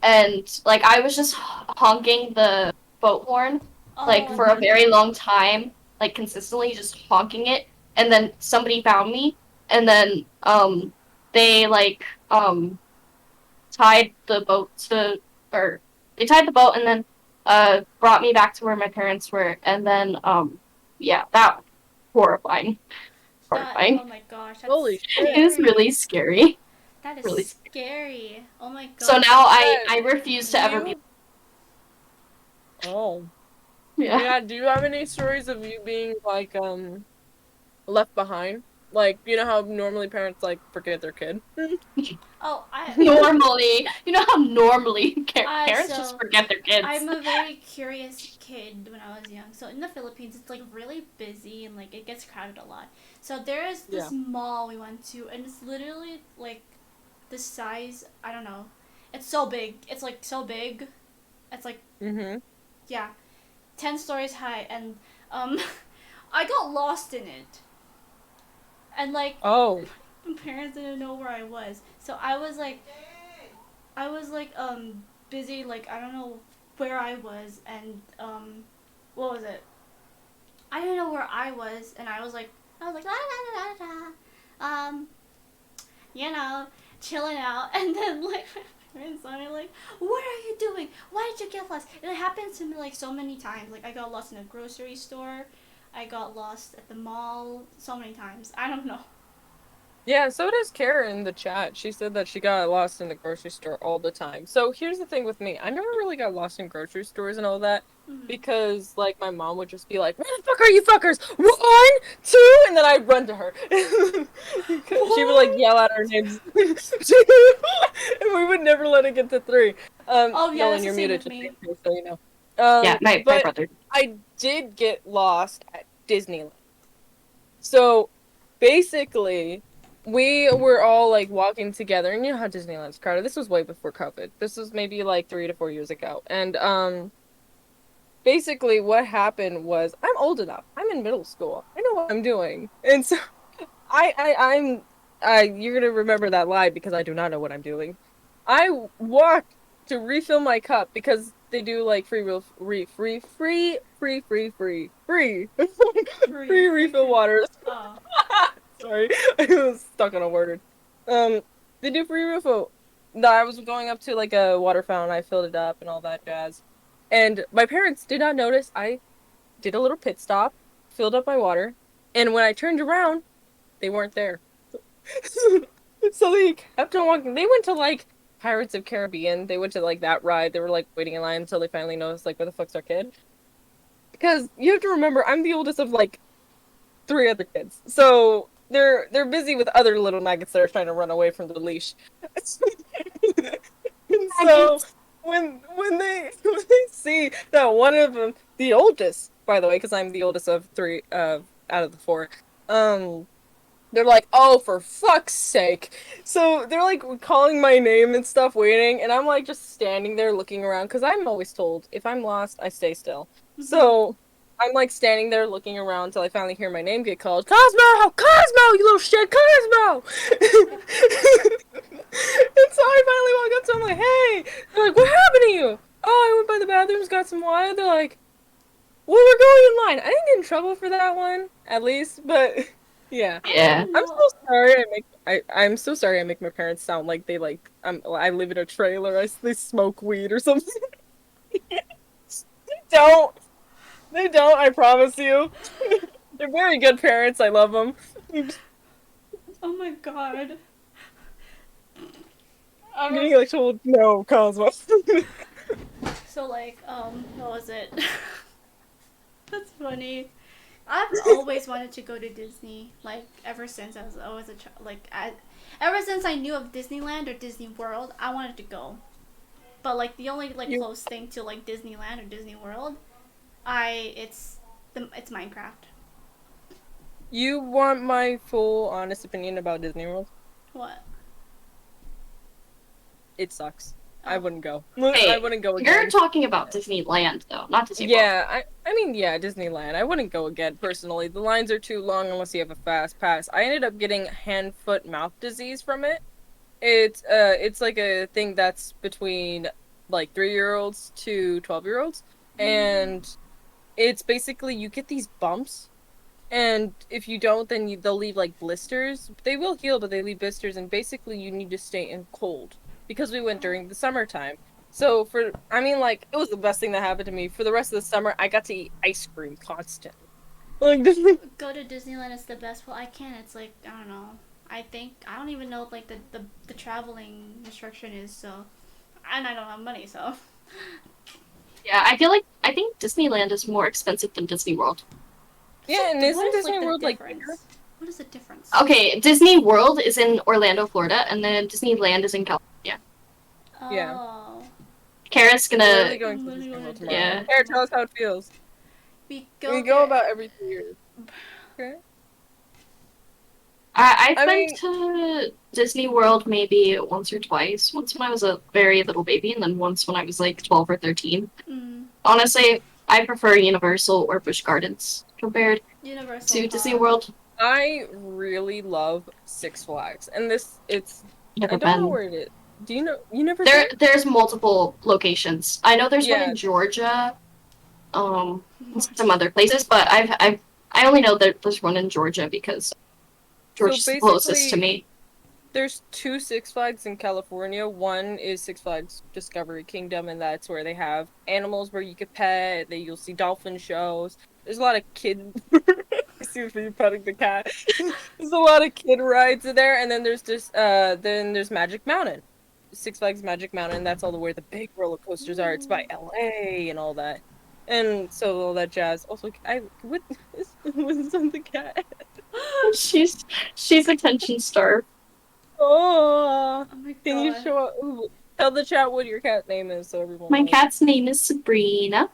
and like I was just honking the boat horn like Oh for a Mm-hmm. very long time, like consistently just honking it. And then somebody found me, and then they like tied the boat to or they tied the boat and then brought me back to where my parents were, and then yeah, that horrifying, that. horrifying. Oh my gosh, Holy that's It shit. was really scary. scary. That is Really. scary. Oh my So gosh. now Yeah, I refuse do to ever be. you? Oh. Yeah. Yeah, do you have any stories of you being like left behind? Like, you know how normally parents like forget their kid? Oh, Normally, you know how normally parents just so forget their kids. I'm a very curious kid when I was young. So in the Philippines, it's like really busy and like it gets crowded a lot. So there is Yeah. this mall we went to, and it's literally like the size. I don't know. It's so big. It's like so big. It's like Mm-hmm. yeah, 10 stories high, and um, I got lost in it, and like Oh. my parents didn't know where I was. So I was like busy, like I don't know where I was, and what was it? I didn't know where I was, and I was like la la la la la, you know, chilling out, and then like my parents saw me like, what are you doing? Why did you get lost? And it happened to me like so many times. Like I got lost in a grocery store, I got lost at the mall, so many times. I don't know. Yeah, so does Kara in the chat. She said that she got lost in the grocery store all the time. So here's the thing with me. I never really got lost in grocery stores and all that Mm-hmm. because like my mom would just be like, "Where the fuck are you fuckers? 1, 2," and then I'd run to her. She would like What? yell out our names. And we would never let it get to 3. Oh yeah, Nolan, that's the you're same muted with just me. in case, so you know. Yeah, my But brother. I did get lost at Disneyland. So basically, we were all like walking together, and you know how Disneyland's crowded. This was way before COVID. This was maybe like 3 to 4 years ago. And basically what happened was I'm old enough. I'm in middle school. I know what I'm doing. And so I'm you're gonna remember that lie because I do not know what I'm doing. I walked to refill my cup because they do like free Free, free free, refill free. waters. Oh. Sorry, I was stuck on a word. Um, they do free refill. No, I was going up to like a water fountain. I filled it up and all that jazz. And my parents did not notice. I did a little pit stop, filled up my water, and when I turned around, they weren't there. So they kept on walking. They went to like Pirates of Caribbean. They went to like that ride. They were like waiting in line until they finally noticed like where the fuck's our kid? Because you have to remember, I'm the oldest of like 3 other kids. So they're busy with other little maggots that are trying to run away from the leash. And so Maggots. when they see that one of them, the oldest, by the way, because I'm the oldest of 3 out of the 4, um, they're like, "Oh, for fuck's sake!" So they're like calling my name and stuff, waiting, and I'm like just standing there looking around because I'm always told if I'm lost, I stay still. Mhm. So I'm like standing there looking around until I finally hear my name get called. Cosmo! Cosmo! You little shit! Cosmo! And so I finally walk up to him like, "Hey!" They're like, "What happened to you?" "Oh, I went by the bathroom bathrooms got some water, they're like, well, we're going in line. I didn't get in trouble for that one, at least, but yeah. Yeah. I'm so sorry I'm so sorry I make my parents sound like they like I live in a trailer, they smoke weed or something. They don't. They don't, I promise you. They're very good parents, I love them. Oh my god. I'm getting like told no, Cosmos. So like, what was it? That's funny. I've always wanted to go to Disney, like ever since I was always a child. Ever since I knew of Disneyland or Disney World, I wanted to go. But like the only like close thing to like Disneyland or Disney World, it's Minecraft. You want my full honest opinion about Disney World? What? It sucks. Oh. I wouldn't go. Hey, I wouldn't go you're again. talking about Disneyland though, not Disney World. Yeah, I mean, yeah, Disneyland. I wouldn't go again, personally. The lines are too long unless you have a fast pass. I ended up getting hand, foot, mouth disease from it. It's like a thing that's between, like, 3-year-olds to 12-year-olds. And it's basically, you get these bumps. And if you don't, then they'll leave, like, blisters. They will heal, but they leave blisters. And basically, you need to stay in cold. Because we went during the summertime. So it was the best thing that happened to me. For the rest of the summer, I got to eat ice cream constantly. Like, Go to Disneyland is the best. Well, I can't. It's like, I don't know. I don't even know like the traveling restriction is, so, and I don't have money, so. Yeah, I think Disneyland is more expensive than Disney World. yeah, and What isn't is, Disney the World, like, difference? bigger? What is the difference? Okay, Disney World is in Orlando, Florida, and then Disneyland is in California. Oh. Yeah. Kara's We're gonna. really going to Disney World tomorrow. Yeah. Kara, tell us how it feels. We We go go about every 3 years. Okay. I've I been mean- to Disney World maybe once or twice. Once when I was a very little baby, and then once when I was like 12 or 13. Mm, Honestly, I prefer Universal or Busch Gardens compared Universal to Park. Disney World. I really love Six Flags, and it's Never I don't know been. where it is. Do you know? You never been? There's multiple locations. I know there's one Yeah. in Georgia, and some other places, but I only know that there's one in Georgia because Georgia's the closest to me. There's 2 Six Flags in California. One is Six Flags Discovery Kingdom, and that's where they have animals where you could pet. You'll see dolphin shows. There's a lot of kid. Excuse me, petting the cat. There's a lot of kid rides there, and then there's Magic Mountain, Six Flags Magic Mountain. That's all where the big roller coasters are. It's by LA and all that, and so all that jazz. Also, what was on the cat? She's attention starved. Oh, Oh my god. can you show up? Ooh, tell the chat what your cat name is so everyone My knows. cat's name is Sabrina.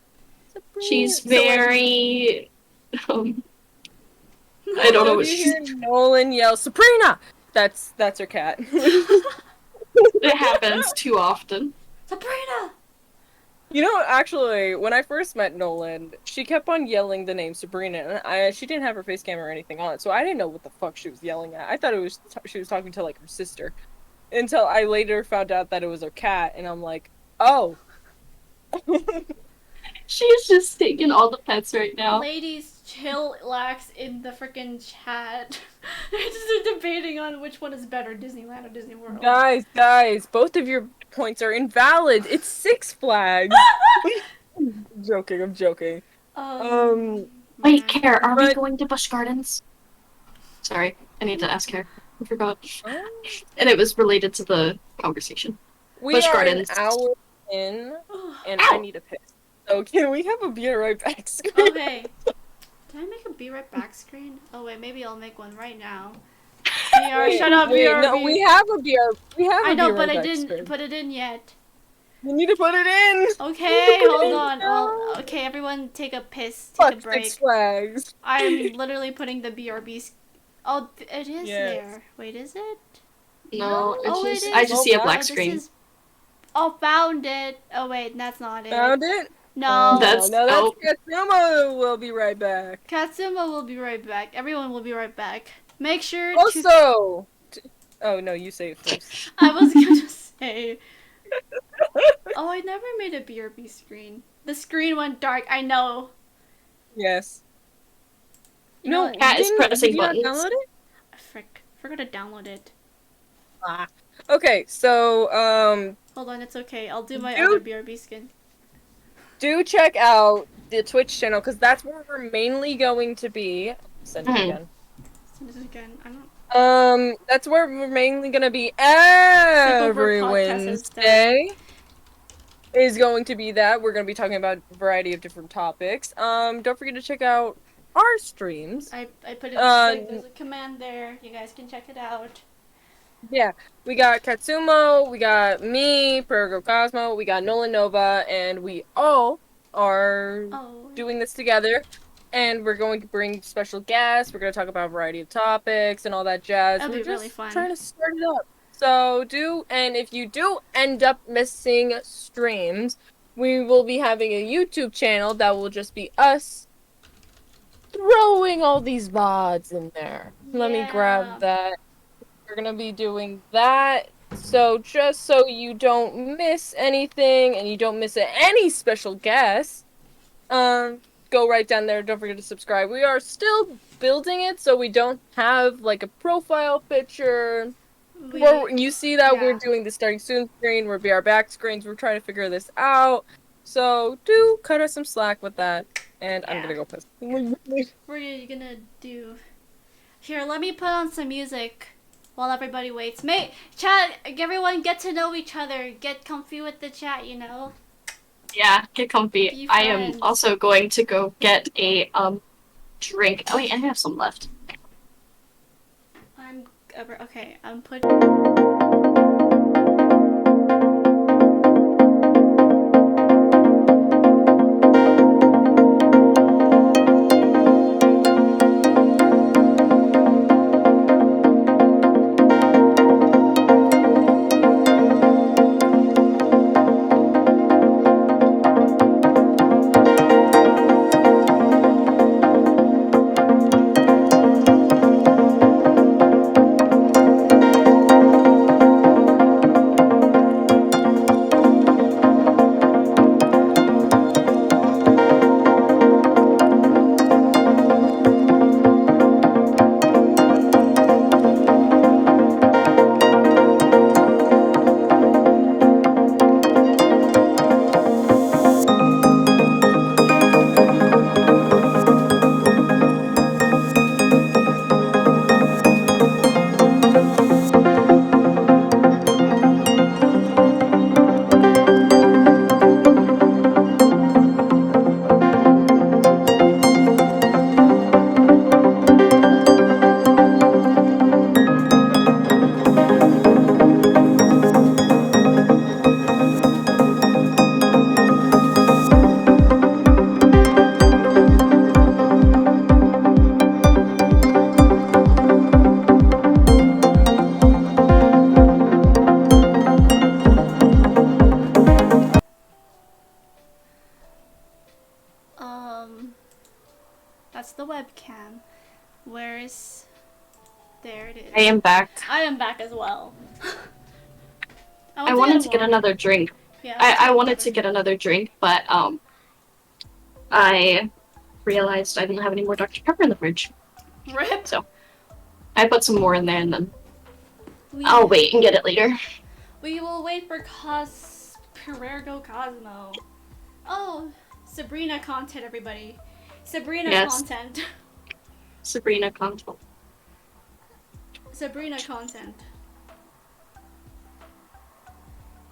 Sabrina. She's So, like, very. I don't know so what if you she's. hear Nolan yell Sabrina, that's her cat. It happens too often. Sabrina! You know, actually, when I first met Nolan, she kept on yelling the name Sabrina, and she didn't have her face cam or anything on, so I didn't know what the fuck she was yelling at. I thought she was talking to, like, her sister, until I later found out that it was her cat, and I'm like, oh. She's just taking all the pets right now. Ladies, chillax in the freaking chat. They're just debating on which one is better, Disneyland or Disney World. Guys, both of your points are invalid. It's Six Flags. I'm joking. Wait, Care, are we But- going to Busch Gardens? Sorry, I need to ask Care. I forgot. Oh. And it was related to the conversation. We Busch are Gardens. an hour in, and I need a piss. So can we have a be right back screen? Okay. Did I make a be right back screen? Oh wait, maybe I'll make one right now. Wait, Shut up, wait, BRB. no, we have a BR. We have a I know, be but right I back didn't screen. put it in yet. You need to put it in. Okay, put it hold in on. now. Well, okay, everyone take a piss, take a Fuck break. Six Flags. I'm literally putting the BRB. Oh, it is Yes. there. Wait, is it? No, it's Oh, just it I is. just see a Oh, black this screen. is- Oh, found it. Oh wait, that's not it. Found it. No. That's- no, that's KATSUMO. We'll be right back. KATSUMO will be right back. Everyone will be right back. Make sure to. Also, oh no, you say it first. I was gonna say, Oh, I never made a BRB screen. The screen went dark. I know. Yes. You know No, what? you Cat is didn't. Did pressing you not buttons. download it? Frick. Forgot to download it. Ah. Okay, so Hold on, it's okay. I'll do my other do BRB skin. do check out the Twitch channel because that's where we're mainly going to be. Send it Mhm. again. Send this again. I don't. That's where we're mainly gonna be Sleepover every podcast has done. Wednesday. Is going to be that we're going to be talking about a variety of different topics. Don't forget to check out our streams. I put it Uh, like there's a command there. You guys can check it out. yeah, we got KATSUMO, we got me, Pergo Cosmo, we got Nolan Nova, and we all are Oh. doing this together. And we're going to bring special guests. We're going to talk about a variety of topics and all that jazz. That'll We're be really just fun. trying to start it up. So and if you do end up missing streams, we will be having a YouTube channel that will just be us throwing all these VODs in there. Let me grab Yeah. that. We're gonna be doing that. So just so you don't miss anything and you don't miss any special guests, go right down there. Don't forget to subscribe. We are still building it, so we don't have like a profile picture. You see that we're doing the starting soon screen. We'll be our back screens. We're trying to figure this out. So do cut us some slack with that. And I'm gonna go piss. What are you gonna do? Here, let me put on some music while everybody waits. Chat, everyone get to know each other. Get comfy with the chat, you know? Yeah, get comfy. Be I am friends. also going to go get a drink. Oh wait, I have some left. I'm putting. That's the webcam. Where is. There it is. I am back. I am back as well. I wanted to get another drink. Yeah, I wanted to get another drink, but I realized I didn't have any more Dr. Pepper in the fridge. Rip. So I put some more in there and then I'll wait and get it later. We will wait for Perergo Cosmo. Oh, Sabrina content, everybody. Sabrina content. Sabrina content. Sabrina content.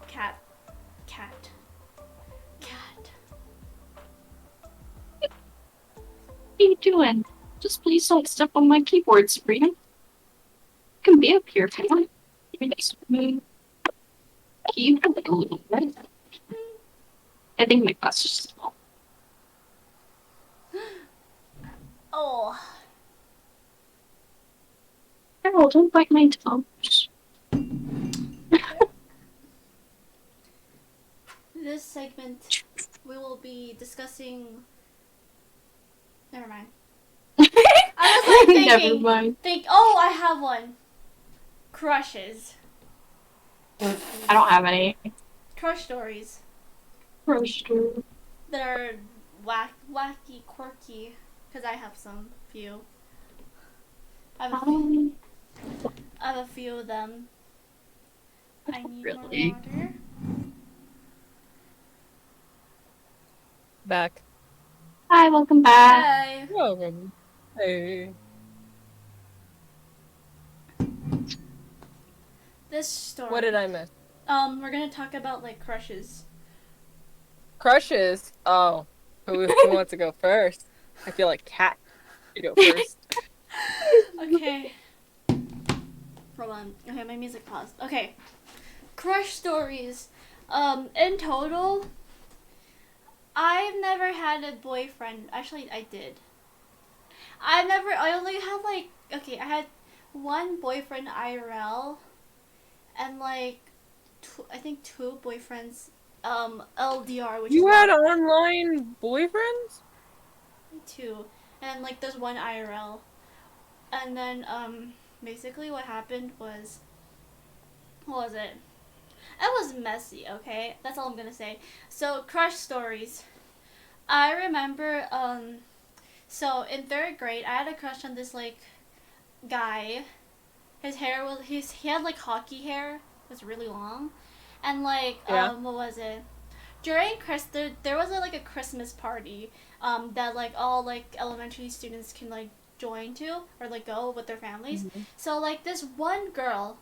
Cat. What are you doing? Just please don't step on my keyboard, Sabrina. You can be up here if you want. I think my glass is small. Oh. Carol, don't bite my toes. This segment, we will be discussing. Never mind. I was like thinking. Never mind. Oh, I have one. Crushes. I don't have any. crush stories Crush story. that are wacky, quirky. Because I have some few. I have a few of them. I need more Really? water. Back. Hi, welcome back. Hi. Welcome. Hey. This story. What did I miss? We're gonna talk about like crushes. Crushes. Oh, who wants to go first? I feel like Kat should go first. Okay. Hold on. Okay, my music paused. Okay. Crush stories. In total, I've never had a boyfriend. Actually, I did. I only had like, okay, I had one boyfriend IRL, and like, I think two boyfriends, LDR, which You is had not online boyfriends? two, and like there's one IRL, and then basically what happened was, what was it? It was messy. Okay, that's all I'm gonna say. So crush stories. I remember so in third grade, I had a crush on this like guy. His hair was he had like hockey hair. It was really long, and like Yeah. what was it? During there was like a Christmas party that like all like elementary students can like join to or like go with their families. Mhm. So like this one girl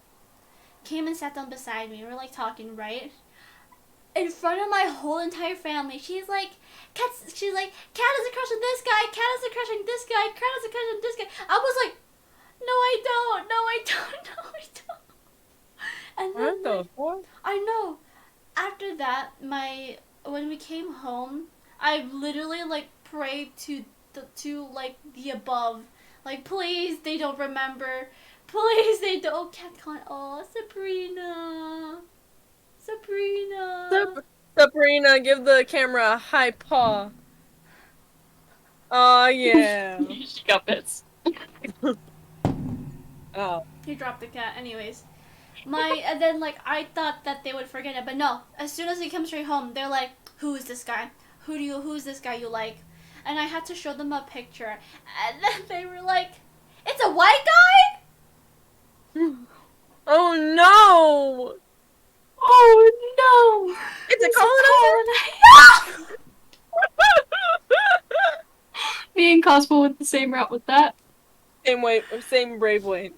came and sat down beside me. We were like talking, right? In front of my whole entire family. She's like, Kat has a crush on this guy. Kat has a crush on this guy. Kat has a crush on this guy. I was like, no, I don't. No, I don't. No, I don't. And then What the fuck? I know. After that, when we came home, I literally like prayed to the above, like please they don't remember, please they don't. Oh, Kat can't. Oh, Sabrina. Sabrina, give the camera a high paw. Oh yeah. She got bits. Oh. He dropped the cat. Anyways, and then like I thought that they would forget it, but no. As soon as he comes straight home, they're like, "Who is this guy? Who's this guy you like?" And I had to show them a picture, and then they were like, "It's a white guy." Oh no! Oh no! It's a colonizer. Me and Cosmo went the same route with that. Same brave way.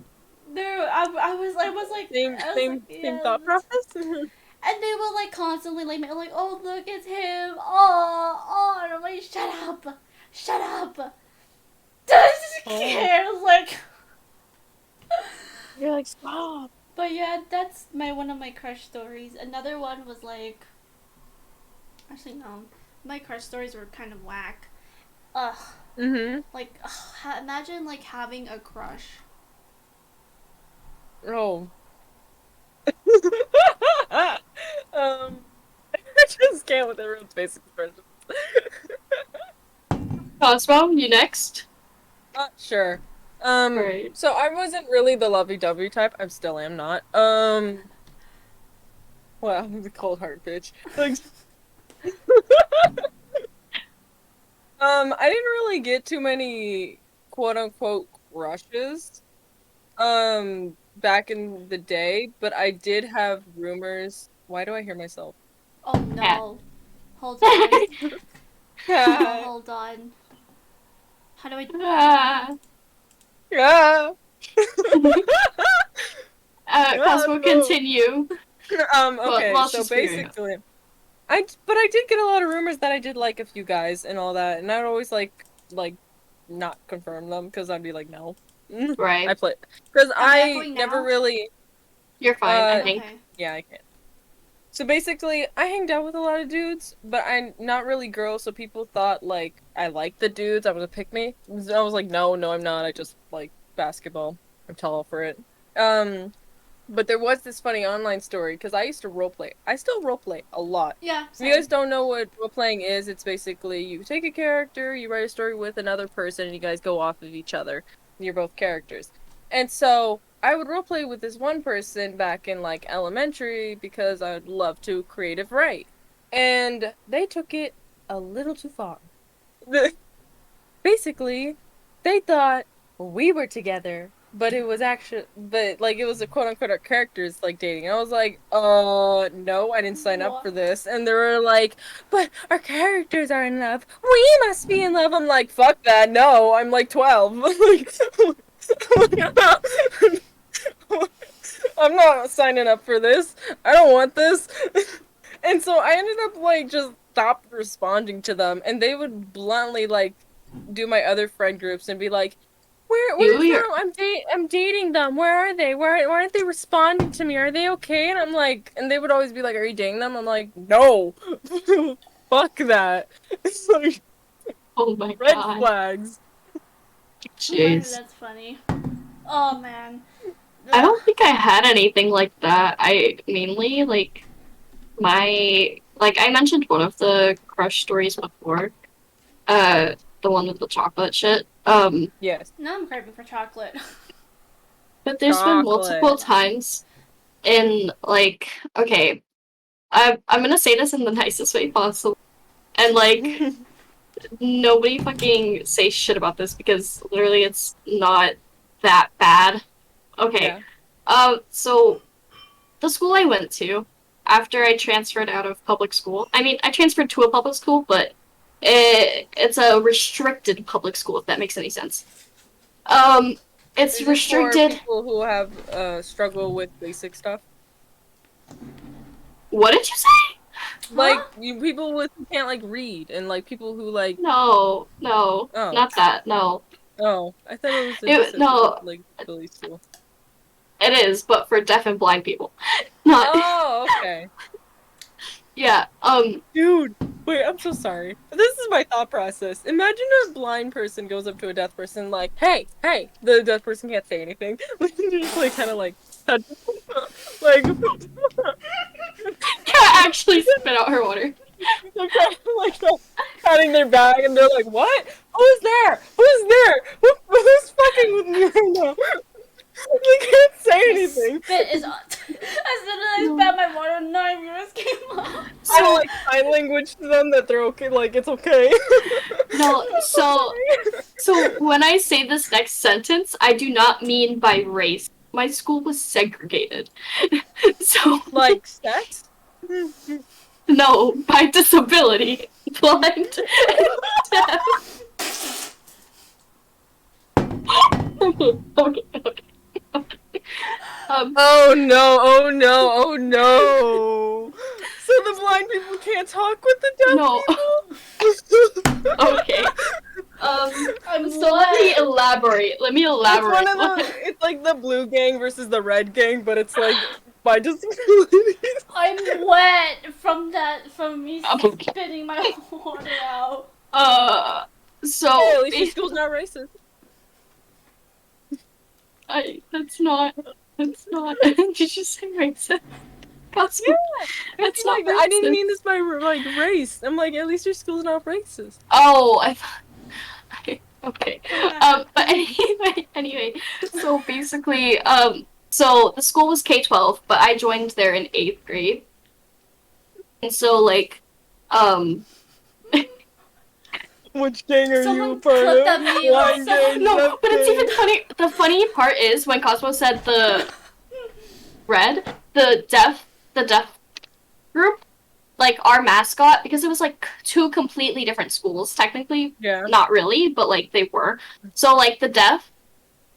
There, I was like, Same yes. thought process. And they were like constantly like, oh look, it's him. Oh, and I'm like, shut up. Just cares like. You're like, stop. But yeah, that's one of my crush stories. Another one was like, actually no, my crush stories were kind of whack. Ugh. Like, imagine like having a crush. Oh. I just can't with everyone's basic expressions. Cosmo, you next? Sure. Right. So I wasn't really the lovey-dovey type. I still am not. Well, I'm the cold heart bitch. Like, I didn't really get too many quote-unquote crushes, back in the day, but I did have rumors. Why do I hear myself? Oh no. Hold on. Yeah. Hold on. How do I? Ah. Yeah. Cosmo, continue. Okay, While so she's figuring out. basically, but I did get a lot of rumors that I did like a few guys and all that, and I'd always like not confirm them because I'd be like, no. Right. I play because Am I I echoing never now? really. You're fine, I Okay. think. Yeah, I can. So basically, I hanged out with a lot of dudes, but I'm not really girls, so people thought like I liked the dudes. I was a pick me. I was like, no, I'm not. I just like basketball. I'm tall for it. But there was this funny online story because I used to roleplay. I still roleplay a lot. Yeah. If you guys don't know what role playing is, it's basically you take a character, you write a story with another person, and you guys go off of each other. You're both characters. And so I would roleplay with this one person back in like elementary because I would love to creative write. And they took it a little too far. Basically, they thought we were together, but it was actually, but like it was a quote unquote our characters like dating. I was like, no, I didn't sign up for this. And they were like, but our characters are in love. We must be in love. I'm like, fuck that. No, I'm like 12. I'm not signing up for this. I don't want this. And so I ended up like just stopped responding to them, and they would bluntly like do my other friend groups and be like, "Where's them? I'm dating them. Where are they? Why aren't they responding to me? Are they okay?" And I'm like, and they would always be like, "Are you dating them?" I'm like, "No, fuck that." It's like, Oh my red god. flags. Jeez. That's funny. Oh man. I don't think I had anything like that. I mainly like I mentioned one of the crush stories before. The one with the chocolate shit. Yes. Now I'm craving for chocolate. But there's been multiple times in like, okay, I'm gonna say this in the nicest way possible. And like nobody fucking say shit about this because literally it's not that bad. Okay. Yeah. So the school I went to after I transferred out of public school. I mean, I transferred to a public school, but it's a restricted public school, if that makes any sense. It's Is restricted. It for people who have struggle with basic stuff. What did you say? Like people who can't like read, and like people who like. No, not that. No. Oh, I thought it was like Billy school. It is, but for deaf and blind people. Not. Oh, okay. Yeah. Dude, wait, I'm so sorry. This is my thought process. Imagine a blind person goes up to a deaf person like, "Hey, hey." The deaf person can't say anything. Just like kind of like, like. Cat actually spit out her water. They're kind of like patting their bag, and they're like, "What? Who's there? Who's there? Who's fucking with me right now?" They can't say anything. Spit is on. As soon as I spat my water, 9 viewers came up. I don't like sign language to them that they're okay. Like it's okay. No, so when I say this next sentence, I do not mean by race. My school was segregated. So like sex? No, by disability. Blind. Okay. Oh no, oh no, oh no. So the blind people can't talk with the deaf people? Okay. So let me elaborate. It's like the blue gang versus the red gang, but it's like by disabilities. I'm wet from me spitting my water out. So hey, at least your school's not racist. That's not. Did you say racist? Yeah, that's not. Like, I didn't mean this by like race. I'm like, at least your school's not racist. Oh, okay. But anyway. So basically, so the school was K-12, but I joined there in 8th grade, and so like, Which gang are you a part of? No, but it's even funny. The funny part is when Cosmo said the deaf group, like our mascot, because it was like 2 completely different schools, technically. Yeah. Not really, but like they were. So like the deaf,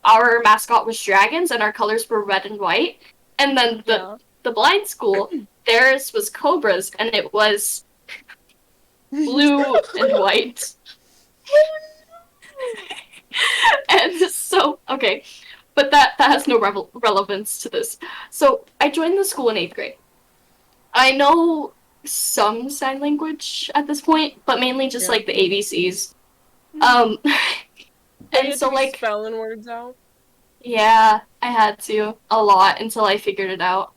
our mascot was dragons, and our colors were red and white. And then the blind school, theirs was cobras, and it was blue and white. And so, okay, but that has no relevance to this. So I joined the school in 8th grade. I know some sign language at this point, but mainly just like the ABCs. And so like spelling words out. Yeah, I had to a lot until I figured it out.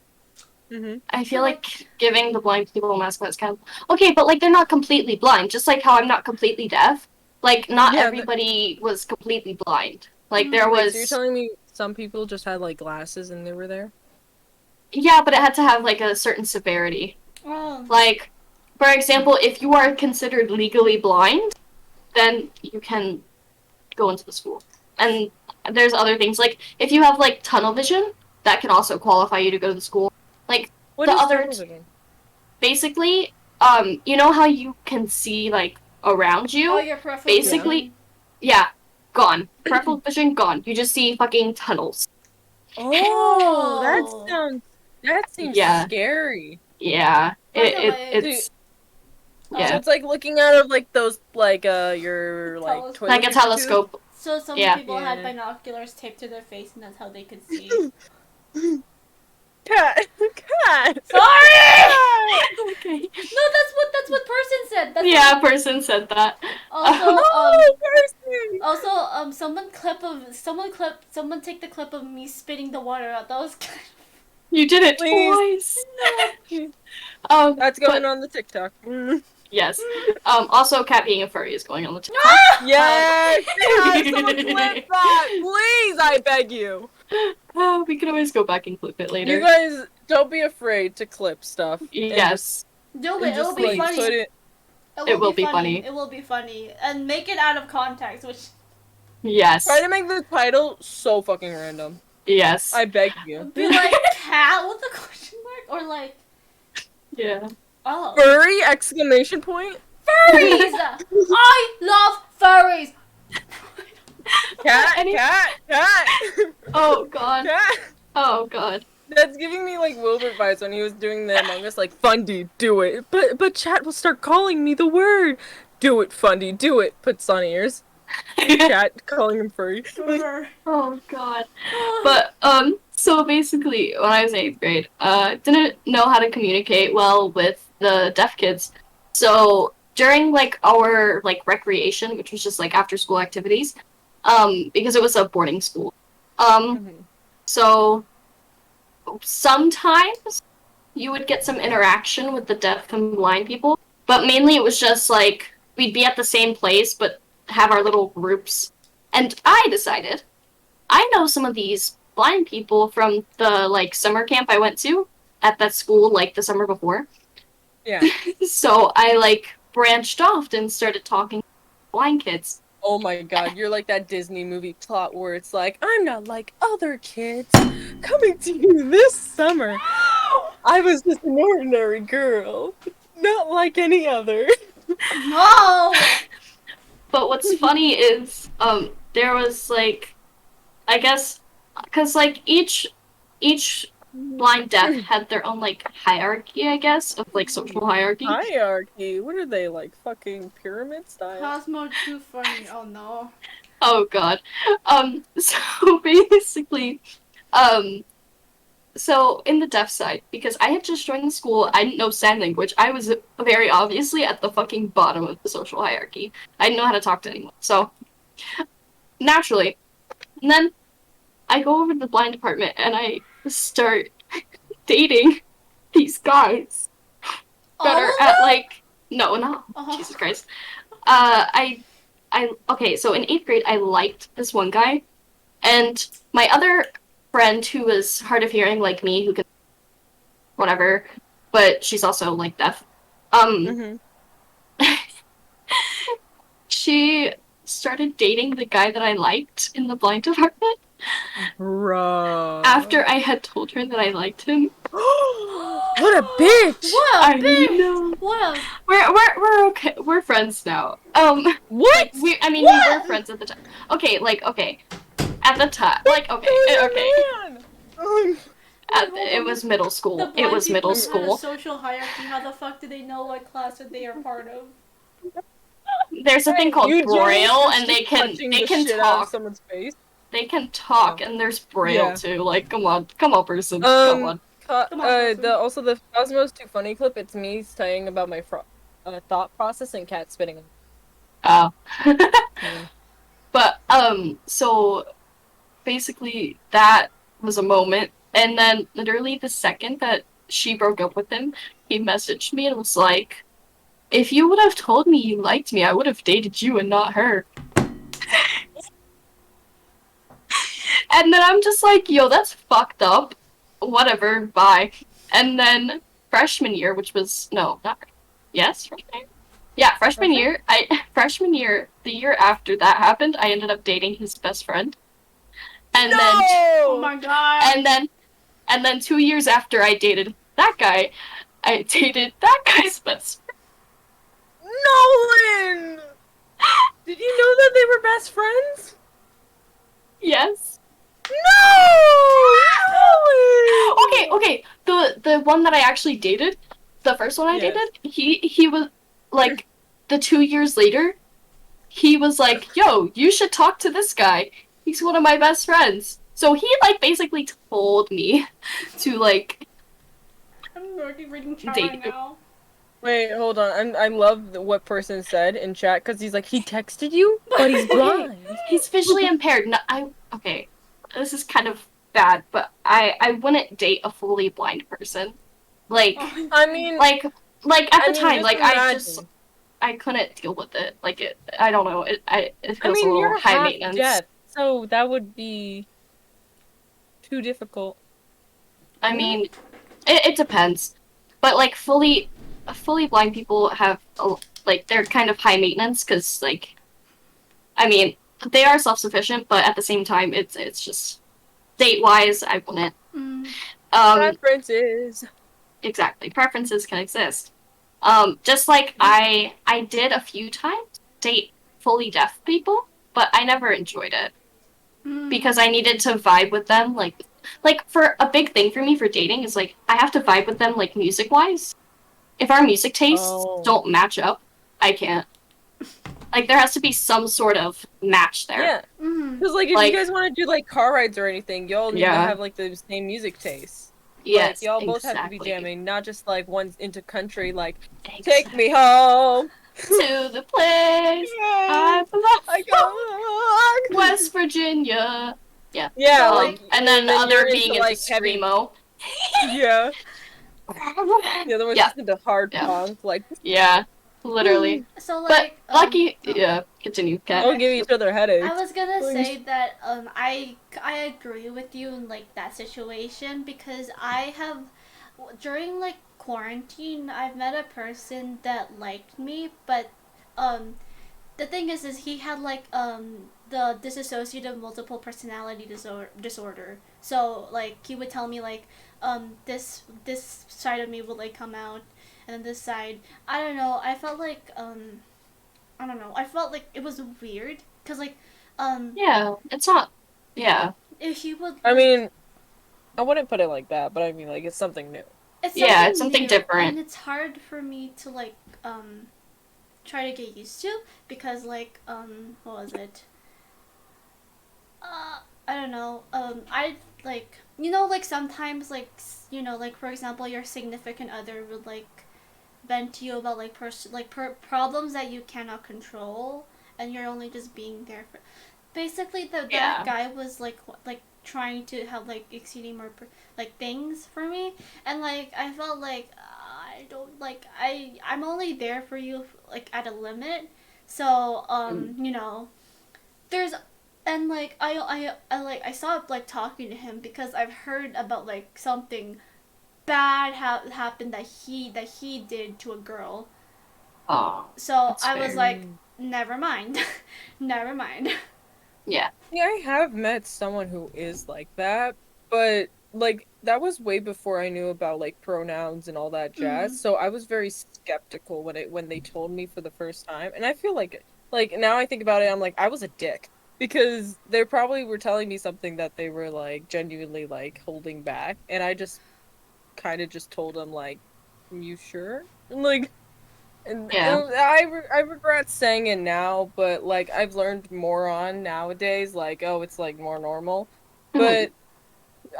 Mm-hmm. I feel like giving the blind people mascots kind of okay, but like they're not completely blind. Just like how I'm not completely deaf. Like not everybody was completely blind. Like there was. So you're telling me some people just had like glasses and they were there? Yeah, but it had to have like a certain severity. Oh. Like, for example, if you are considered legally blind, then you can go into the school. And there's other things, like, if you have, like, tunnel vision, that can also qualify you to go to the school. Like, What the is other... tunnel vision? Basically, you know how you can see, like, around you? Oh, your peripheral Basically, vision. yeah, gone. Peripheral vision, gone. You just see fucking tunnels. Oh, Oh. that seems Yeah. scary. Yeah. By the way- It's... So Yeah. it's like looking out of like those your like Telescope. toilet Like a paper tube? telescope. So some Yeah. people had Yeah. binoculars taped to their face, and that's how they could see. Cat. Sorry. Okay. No, that's what person said. That's Yeah, what- person said that. Also, Person. also, someone take the clip of me spitting the water out. That was kind You did it Please. twice. That's going but- on the TikTok. Yes. Also, Cat being a furry is going on the TikTok. Yes! Yes! Someone clip that! Please, I beg you! We can always go back and clip it later. You guys, don't be afraid to clip stuff. Yes. Do And it. It will just, be like, funny. put it... It will be funny. It will be funny, and make it out of context. Which Yes. Try to make the title so fucking random. Yes. I beg you. be like cat with a question mark, or like Yeah. oh Furry! Exclamation point? furries. I love furries. Cat! Any- Cat! Cat! Oh god. Cat! Oh god. That's giving me like Wilbur vibes when he was doing the Among Us, like, Fundy, do it. But chat will start calling me the word. Do it, Fundy, do it. Put sun ears. Chat calling him furry. Oh god. But so basically when I was in 8th grade, didn't know how to communicate well with the deaf kids. So during like our like recreation, which was just like after school activities, because it was a boarding school. So sometimes you would get some interaction with the deaf and blind people, but mainly it was just like we'd be at the same place but have our little groups. And I decided I know some of these blind people from the like summer camp I went to at that school like the summer before. Yeah. So I like branched off and started talking to blind kids. Oh my god, you're like that Disney movie plot where it's like, I'm not like other kids coming to you this summer. I was just an ordinary girl, not like any other. No. But what's funny is there was like I guess because like each blind deaf had their own like hierarchy, I guess, of like social hierarchy. Hierarchy? What are they, like fucking pyramid style? Cosmo too funny. Oh no. Oh god. So basically, so in the deaf side, because I had just joined the school, I didn't know sign language. I was very obviously at the fucking bottom of the social hierarchy. I didn't know how to talk to anyone. So naturally. And then I go over to the blind department and I start dating these guys that are at like no, not Jesus Christ. Okay, so in 8th grade I liked this one guy, and my other friend who was hard of hearing like me, who could whatever, but she's also like deaf. She started dating the guy that I liked in the blind department. Bro. After I had told her that I liked him. What a bitch! What a bitch! know. What a We're okay. We're friends now. What? We we were friends at the time. Okay, at the time, okay. It was middle school. the It was blind middle people in a school. social hierarchy. How the fuck do they know what class that they are part of? There's a thing called You Braille, just and they can punching the shit out of talk. someone's face. They can talk, and there's Braille Yeah. too. Like, come on, person, come on. Come on, The Cosmos Too Funny clip. It's me saying about my thought process and cat spitting. Oh. Yeah. But so basically that was a moment, and then literally the second that she broke up with him, he messaged me and was like, "If you would have told me you liked me, I would have dated you and not her." And then I'm just like, yo, that's fucked up. Whatever, bye. And then freshman year, which was no, not yes, freshman year. Yeah, freshman Freshman? year. Freshman year, the year after that happened, I ended up dating his best friend. And then Oh No! my god. and then 2 years after I dated that guy, I dated that guy's best friend. Nolan! Did you know that they were best friends? Yes. No! Nolan! Okay. The one that I actually dated, the first one I Yes. dated, he was like the 2 years later, he was like, yo, you should talk to this guy. He's one of my best friends. So he like basically told me to like I'm reading chat date right him. now. Wait, hold on. I love what person said in chat because he's like, he texted you, but he's blind. He's visually impaired. No, okay. This is kind of bad, but I wouldn't date a fully blind person. Like I mean, like at the time, just like imagine. I couldn't deal with it. Like I don't know. It I feels a mean, little you're high half maintenance. deaf, so that would be too difficult. I mean, it depends, but like fully blind people have like they're kind of high maintenance because like I mean they are self sufficient, but at the same time it's just date wise I wouldn't. Mm. Preferences. Exactly, preferences can exist. Just like I did a few times date fully deaf people, but I never enjoyed it because I needed to vibe with them. Like for a big thing for me for dating is like I have to vibe with them like music wise. If our music tastes Oh. don't match up, I can't. Like there has to be some sort of match there. Yeah. Mm. Because, like, if Like- you guys want to do, like, car rides or anything, y'all need to Yeah. have, like, the same music taste. Yes, Like, y'all both have to be exactly. jamming, not just, like, one's into country, like, Exactly. take me home. To the place I I belong. go. West Virginia. Yeah. Yeah, So, like, and then you're other into, being into like, heavy. screamo. Yeah. The other one's Yeah. just into hard Yeah. punk, like, Yeah, literally. So But like lucky, yeah. Continue, Kat. don't give each other headaches. I was gonna Please. say that I agree with you in like that situation because I have during like quarantine I've met a person that liked me, but the thing is he had like the dissociative multiple personality disorder. So like he would tell me like this side of me would like come out, and then this side I don't know. I felt like I don't know. I felt like it was weird because like Yeah, it's not. Yeah. if he would I mean, I wouldn't put it like that, but I mean, like, it's something new. it's Yeah, it's something new, different. and it's hard for me to like try to get used to because like what was it I don't know I like like sometimes like like for example your significant other would like vent to you about like problems that you cannot control and you're only just being there for basically that guy was like trying to have like exceeding more like things for me, and like I felt like I don't like I'm only there for you like at a limit, so there's and like I stopped like talking to him because I've heard about like something bad happened that he did to a girl. Oh. So I fair. was like, never mind. Never mind. Yeah. Yeah, I have met someone who is like that, but like that was way before I knew about like pronouns and all that jazz. So I was very skeptical when they told me for the first time. And I feel like now I think about it, I'm like I was a dick because they probably were telling me something that they were like genuinely like holding back, and I just kind of just told them like, "You sure?" And like and Yeah. I regret saying it now, but like I've learned more on nowadays, like oh, it's like more normal. But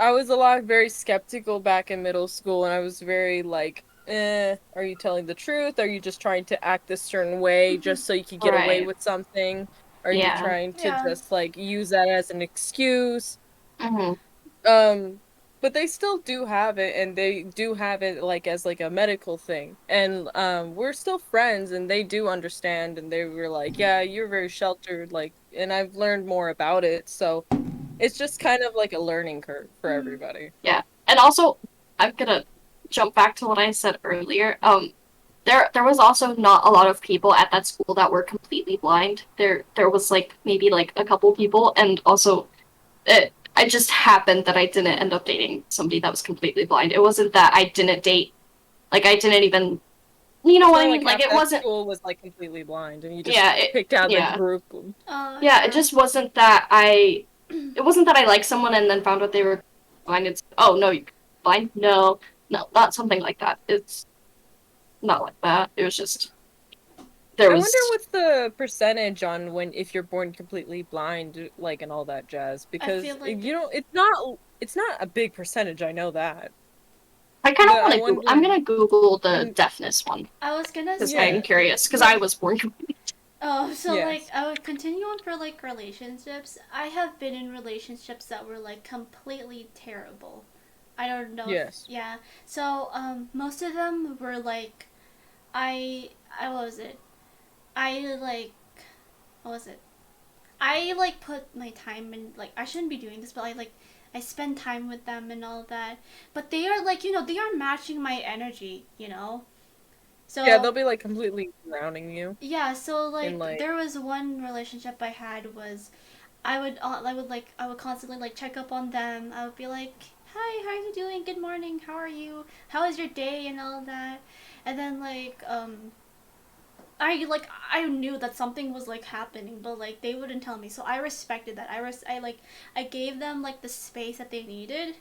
I was very skeptical back in middle school, and I was very like, are you telling the truth? Are you just trying to act a certain way just so you can get away Right. with something? Are you Yeah. trying to Yeah. just like use that as an excuse? Mm-hmm. But they still do have it, and they do have it like as like a medical thing, and we're still friends, and they do understand, and they were like, yeah, you're very sheltered, like, and I've learned more about it, so It's just kind of like a learning curve for everybody. Yeah. And also, I'm gonna jump back to what I said earlier. There was also not a lot of people at that school that were completely blind. There was like maybe like a couple people, and also I just happened that I didn't end up dating somebody that was completely blind. It wasn't that I didn't date, like I didn't even, you know It's what not I like mean? Like half it that wasn't. school was like completely blind, and you just Yeah, picked out the yeah, group. yeah. It Sure. just wasn't that I. It wasn't that I liked someone and then found out they were blind. It's oh no, you blind? No, no, not something like that. It's not like that. It was just there I wonder was. what's the percentage on when if you're born completely blind, like and all that jazz. I feel Because like it's not a big percentage. I know that, I kind of but I want to. I'm wonder. gonna Google the And deafness one I was gonna because say. I'm yeah, curious because I Like, was born. oh, so like yes, I would continue on for like relationships. I have been in relationships that were like completely terrible. I don't know if yes. yeah. So most of them were like I what was it? I like what was it? I like put my time in like I shouldn't be doing this, but I spend time with them and all that. But they are like, they are matching my energy, you know? Yeah, So they'll be like completely surrounding you yeah, so in like like there was one relationship I had was I would constantly like check up on them. I would be like, "Hi, how are you doing? Good morning. How are you? How is your day?" and all that. And then I knew that something was like happening, but like they wouldn't tell me. So I respected that. I gave them like the space that they needed.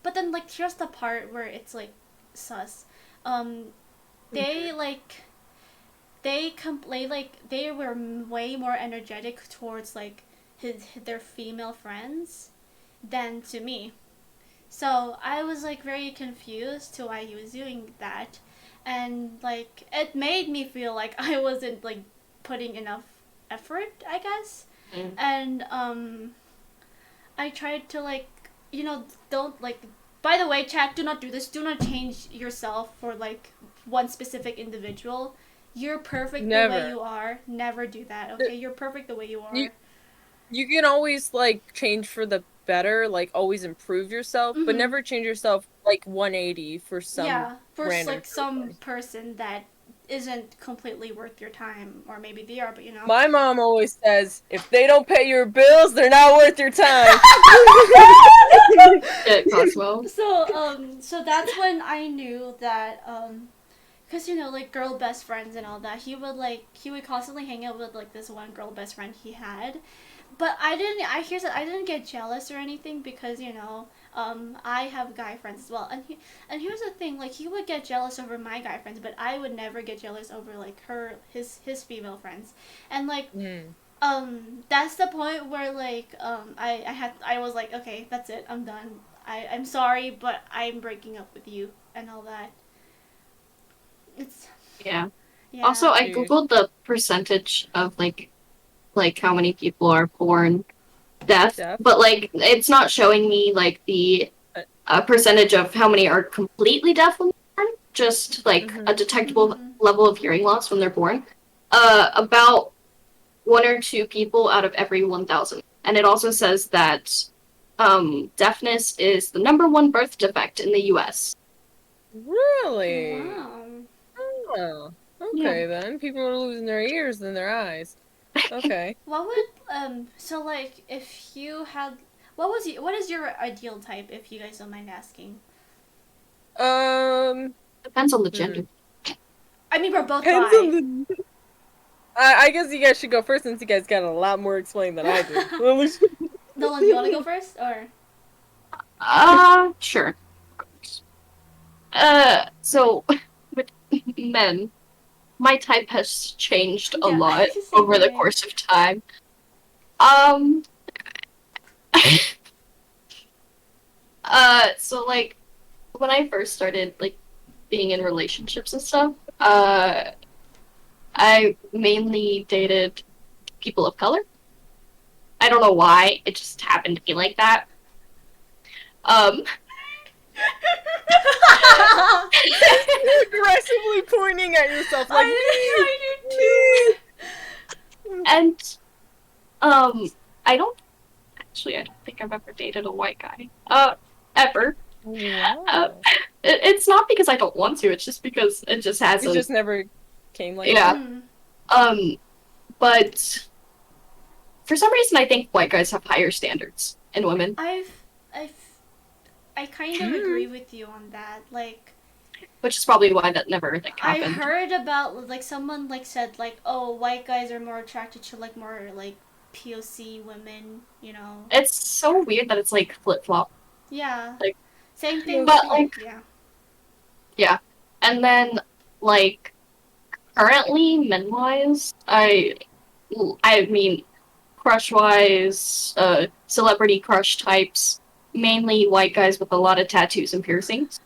But then like here's the part where it's like sus. Um they like they were way more energetic towards like their female friends than to me. So I was like very confused to why he was doing that, and like it made me feel like I wasn't like putting enough effort, I guess. Mm. And I tried to like don't like. By the way, chat, do not do this. Do not change yourself for like one specific individual. You're perfect the way never. you are. Never do that, Uh, okay? You're perfect the way you You are. you can always like change for the better, like always improve yourself, but Mhm. never change yourself like 180 for some Yeah, for random like some person. person that isn't completely worth your time, or maybe they are, but you know. My mom always says, if they don't pay your bills, they're not worth your time. It Cosmo. So that's when I knew that cause like girl best friends and all that. He would constantly hang out with like this one girl best friend he had, but I didn't. I didn't get jealous or anything because I have guy friends as well, and here's the thing, like he would get jealous over my guy friends, but I would never get jealous over like his female friends, and like Mm. that's the point where like I was like, okay, that's it, I'm done. I'm sorry, but I'm breaking up with you and all that. It's Yeah. Also, yeah. I Dude. googled the percentage of like how many people are born deaf, Deaf? but like it's not showing me like the Uh, percentage of how many are completely deaf when they're born, just like a mhm. detectable Mm-hmm. level of hearing loss when they're born. About one or two people out of every 1,000. And it also says that deafness is the number one birth defect in the U.S. Really? Wow. Oh, Yeah. okay then. People are losing their ears and their eyes. Okay. What would so like if you had what is your ideal type if you guys don't mind asking? Um, Depends on the hmm. gender. I mean we're both Depends on bi. the. I guess you guys should go first since you guys got a lot more explained than I do. Nolan, do you want to go first or? Sure. So with men, my type has changed a Yeah, lot same over for the me. course of time. Um, so like when I first started like being in relationships and stuff, I mainly dated people of color. I don't know why, it just happened to be like that. Um, You're aggressively pointing at yourself like me. I do too. and um, I don't actually. I don't think I've ever dated a white guy. Ever. Uh, Wow. it's not because I don't want to. It's just because it just It hasn't. just never came like Yeah. that. Mm. But for some reason, I think white guys have higher standards in women, I've I kind of agree with you on that. Like, which is probably why that never like I happened. heard about like someone like said like, oh, white guys are more attracted to like more like POC women, you know. It's so weird that it's like flip flop. Yeah. Like, Same thing but with like, yeah. yeah. And then like currently, men wise, I mean, crush wise, celebrity crush types, mainly white guys with a lot of tattoos and piercings.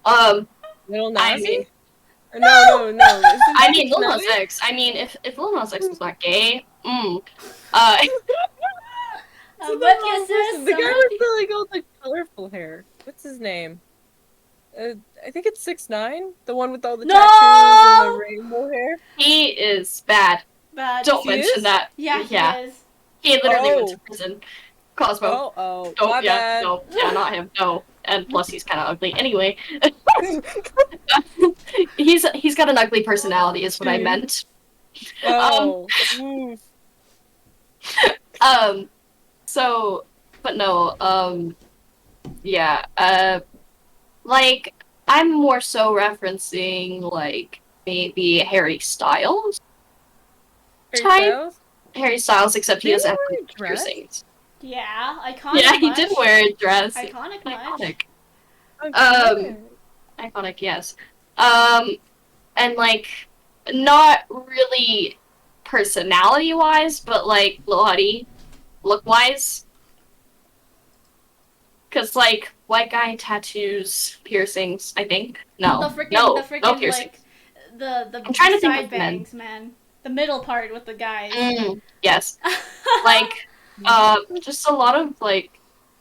Um, Little I Nazi? mean, Or no. Isn't I it mean, Lil Nas 6ix9ine? X. I mean, if Lil Nas X was not gay, uh, So I'm the with you, wrong person. sis. The I'm guy with with you. the like all the colorful hair. What's his name? I think it's 6ix9ine, the one with all the No! tattoos and the rainbow hair. he is bad. Bad. Don't He mention is? that. Yeah, he Yeah, is. he literally went to Oh, prison. Cosmo. my Yeah, bad. no, yeah, not him. No, and plus he's kind of ugly. Anyway, he's got an ugly personality, is what I Dude. meant. Um, Oh, oof. um, so, but no, yeah, like I'm more so referencing like maybe Harry Styles Harry type. Styles? Harry Styles, except he Didn't he doesn't have wear like a dress? piercings. Yeah, Yeah, iconic he much. did wear a dress. Iconic much. Iconic. Iconic. Iconic, yes. Um, and like not really personality wise, but like Lottie look wise. Cause like white guy tattoos, piercings, I think. The No, freaking no, the no freaking piercings. like the I'm trying to think side of men. bangs, man. The middle part with the guys. Yes, like just a lot of like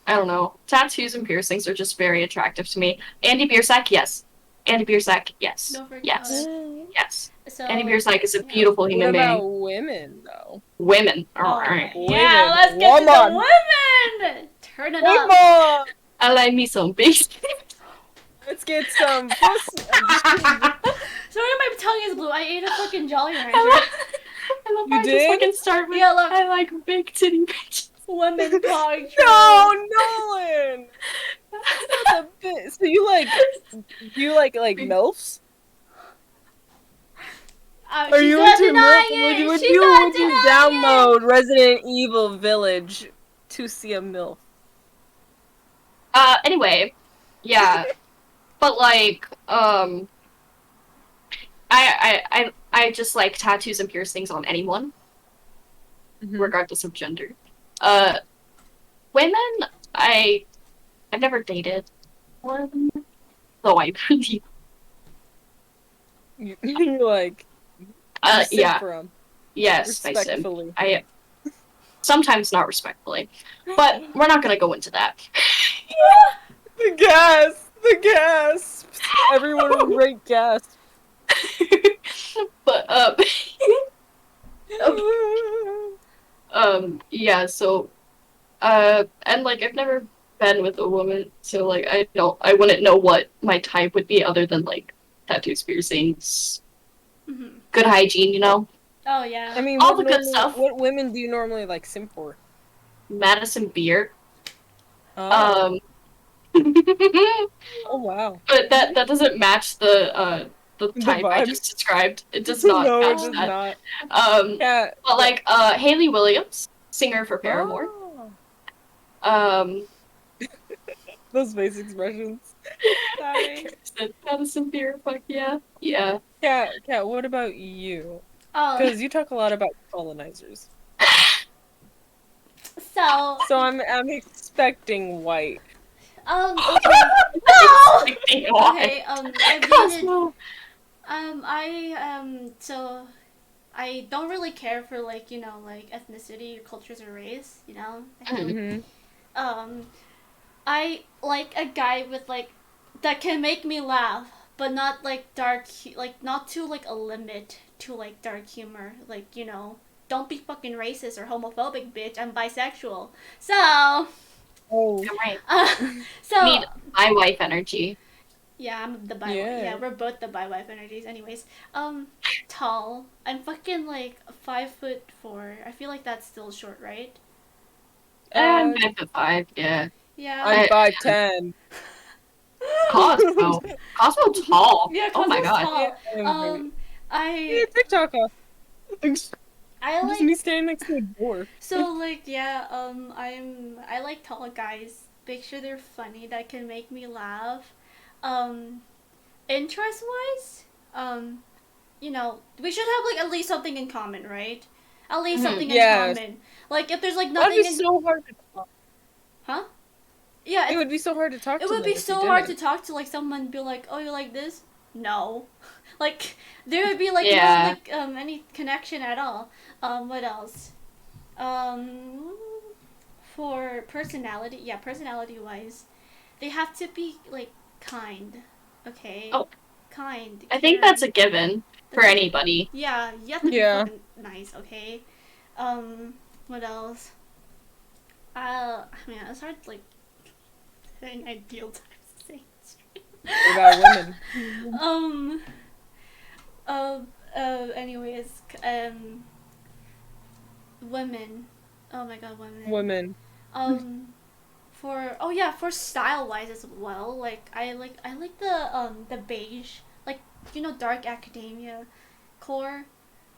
I don't know, tattoos and piercings are just very attractive to me. Andy Biersack, yes. Andy Biersack, yes. Don't forget. Yes. Mm. Yes. So Andy Biersack is a yeah. beautiful What human being. about women, though? Women. Oh Alright. yeah, Women. let's get to the Woman. women. Turn it up. Woman! I like me some big. Let's get some pussy. I'm just kidding. Sorry, my tongue is blue. I ate a fucking Jolly Rancher. I love You how I just did? fucking start with Yeah, look. I like big titty bitches. Women talk. No, Nolan! That's a bit. So do you like MILFs? Are She's you not into denying MILF? it. Would She's you not denying it. download Resident Evil Village to see a MILF? Anyway, yeah. But like, I just like tattoos and piercings on anyone, regardless of gender. Women, I've never dated one, though I really You're like, you sit yeah. for 'em Yes, I sim. respectfully. I sometimes not respectfully, but we're not gonna go into that. The gas. Everyone would rate gas. But yeah. So and like I've never been with a woman, so like I wouldn't know what my type would be other than like tattoos, piercings, good hygiene, you know. Oh yeah. I mean, all the good stuff. What women do you normally like simp for? Madison beer. Oh. Oh wow. But that doesn't match the type I vibe. just described. It does not No, match it does that. not. Yeah. But like Haley Williams, singer for Paramore. Oh. Those face expressions. Sorry. Madison beer, fuck yeah. Yeah. Kat, what about you? Oh. Because you talk a lot about colonizers. So I'm expecting white. Okay. No. Okay. I've Cosmo. So I don't really care for like like ethnicity, cultures, or race. I feel like, I like a guy with like that can make me laugh, but not like dark, like not to like a limit to like dark humor, like don't be fucking racist or homophobic, bitch. I'm bisexual. So, Oh. I'm right. so Need my wife energy. yeah, I'm the bi. Yeah. Yeah, we're both the bi wife energies. Anyways, tall. I'm fucking like 5'4". I feel like that's still short, right? And Uh, 5'5", yeah. Yeah. I'm I, 5'10". Cosmo. Cosmo tall. Yeah, Oh my Cosmo's god. Yeah, tall. I'm very. Yeah, I TikTok off. Just I me like standing next to a door. so like yeah, I like tall guys. Make sure they're funny that can make me laugh. Um interest wise, we should have like at least something in common, right? At least Mhm. something in Yes. common. Like if there's like That'd nothing be in so hard to talk. huh? Yeah, It would be so hard to talk it to would them be if you so hard to didn't. talk to like someone and be like, "Oh, you like this?" No. Like there would be like no Yeah. like any connection at all. What else? Um for personality, yeah, personality wise, they have to be like kind. Okay? Oh, Kind, I think that's a caring. given for That's anybody. yeah, you have to be Yeah. fucking nice, okay? What else? I mean, it's hard to like an ideal time to say it straight. What about women? um, anyways, women. Oh my god, women. Women. Um, for oh yeah, for style wise as well. Like I like the beige, like dark academia core,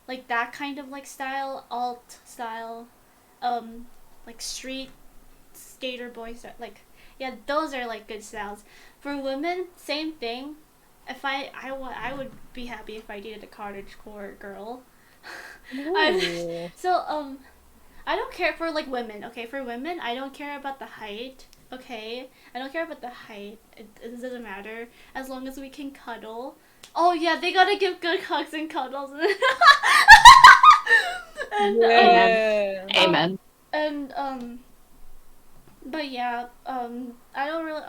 like that kind of like style, alt style, um, like street skater boys like yeah, those are like good styles. For women, same thing. If I would be happy if I dated a cottagecore girl. I Ooh. so I don't care for like women. Okay, for women, I don't care about the height. Okay, I don't care about the height. It doesn't matter as long as we can cuddle. Oh yeah, they gotta give good hugs and cuddles. and Amen. Yeah. Amen. and but yeah, I don't really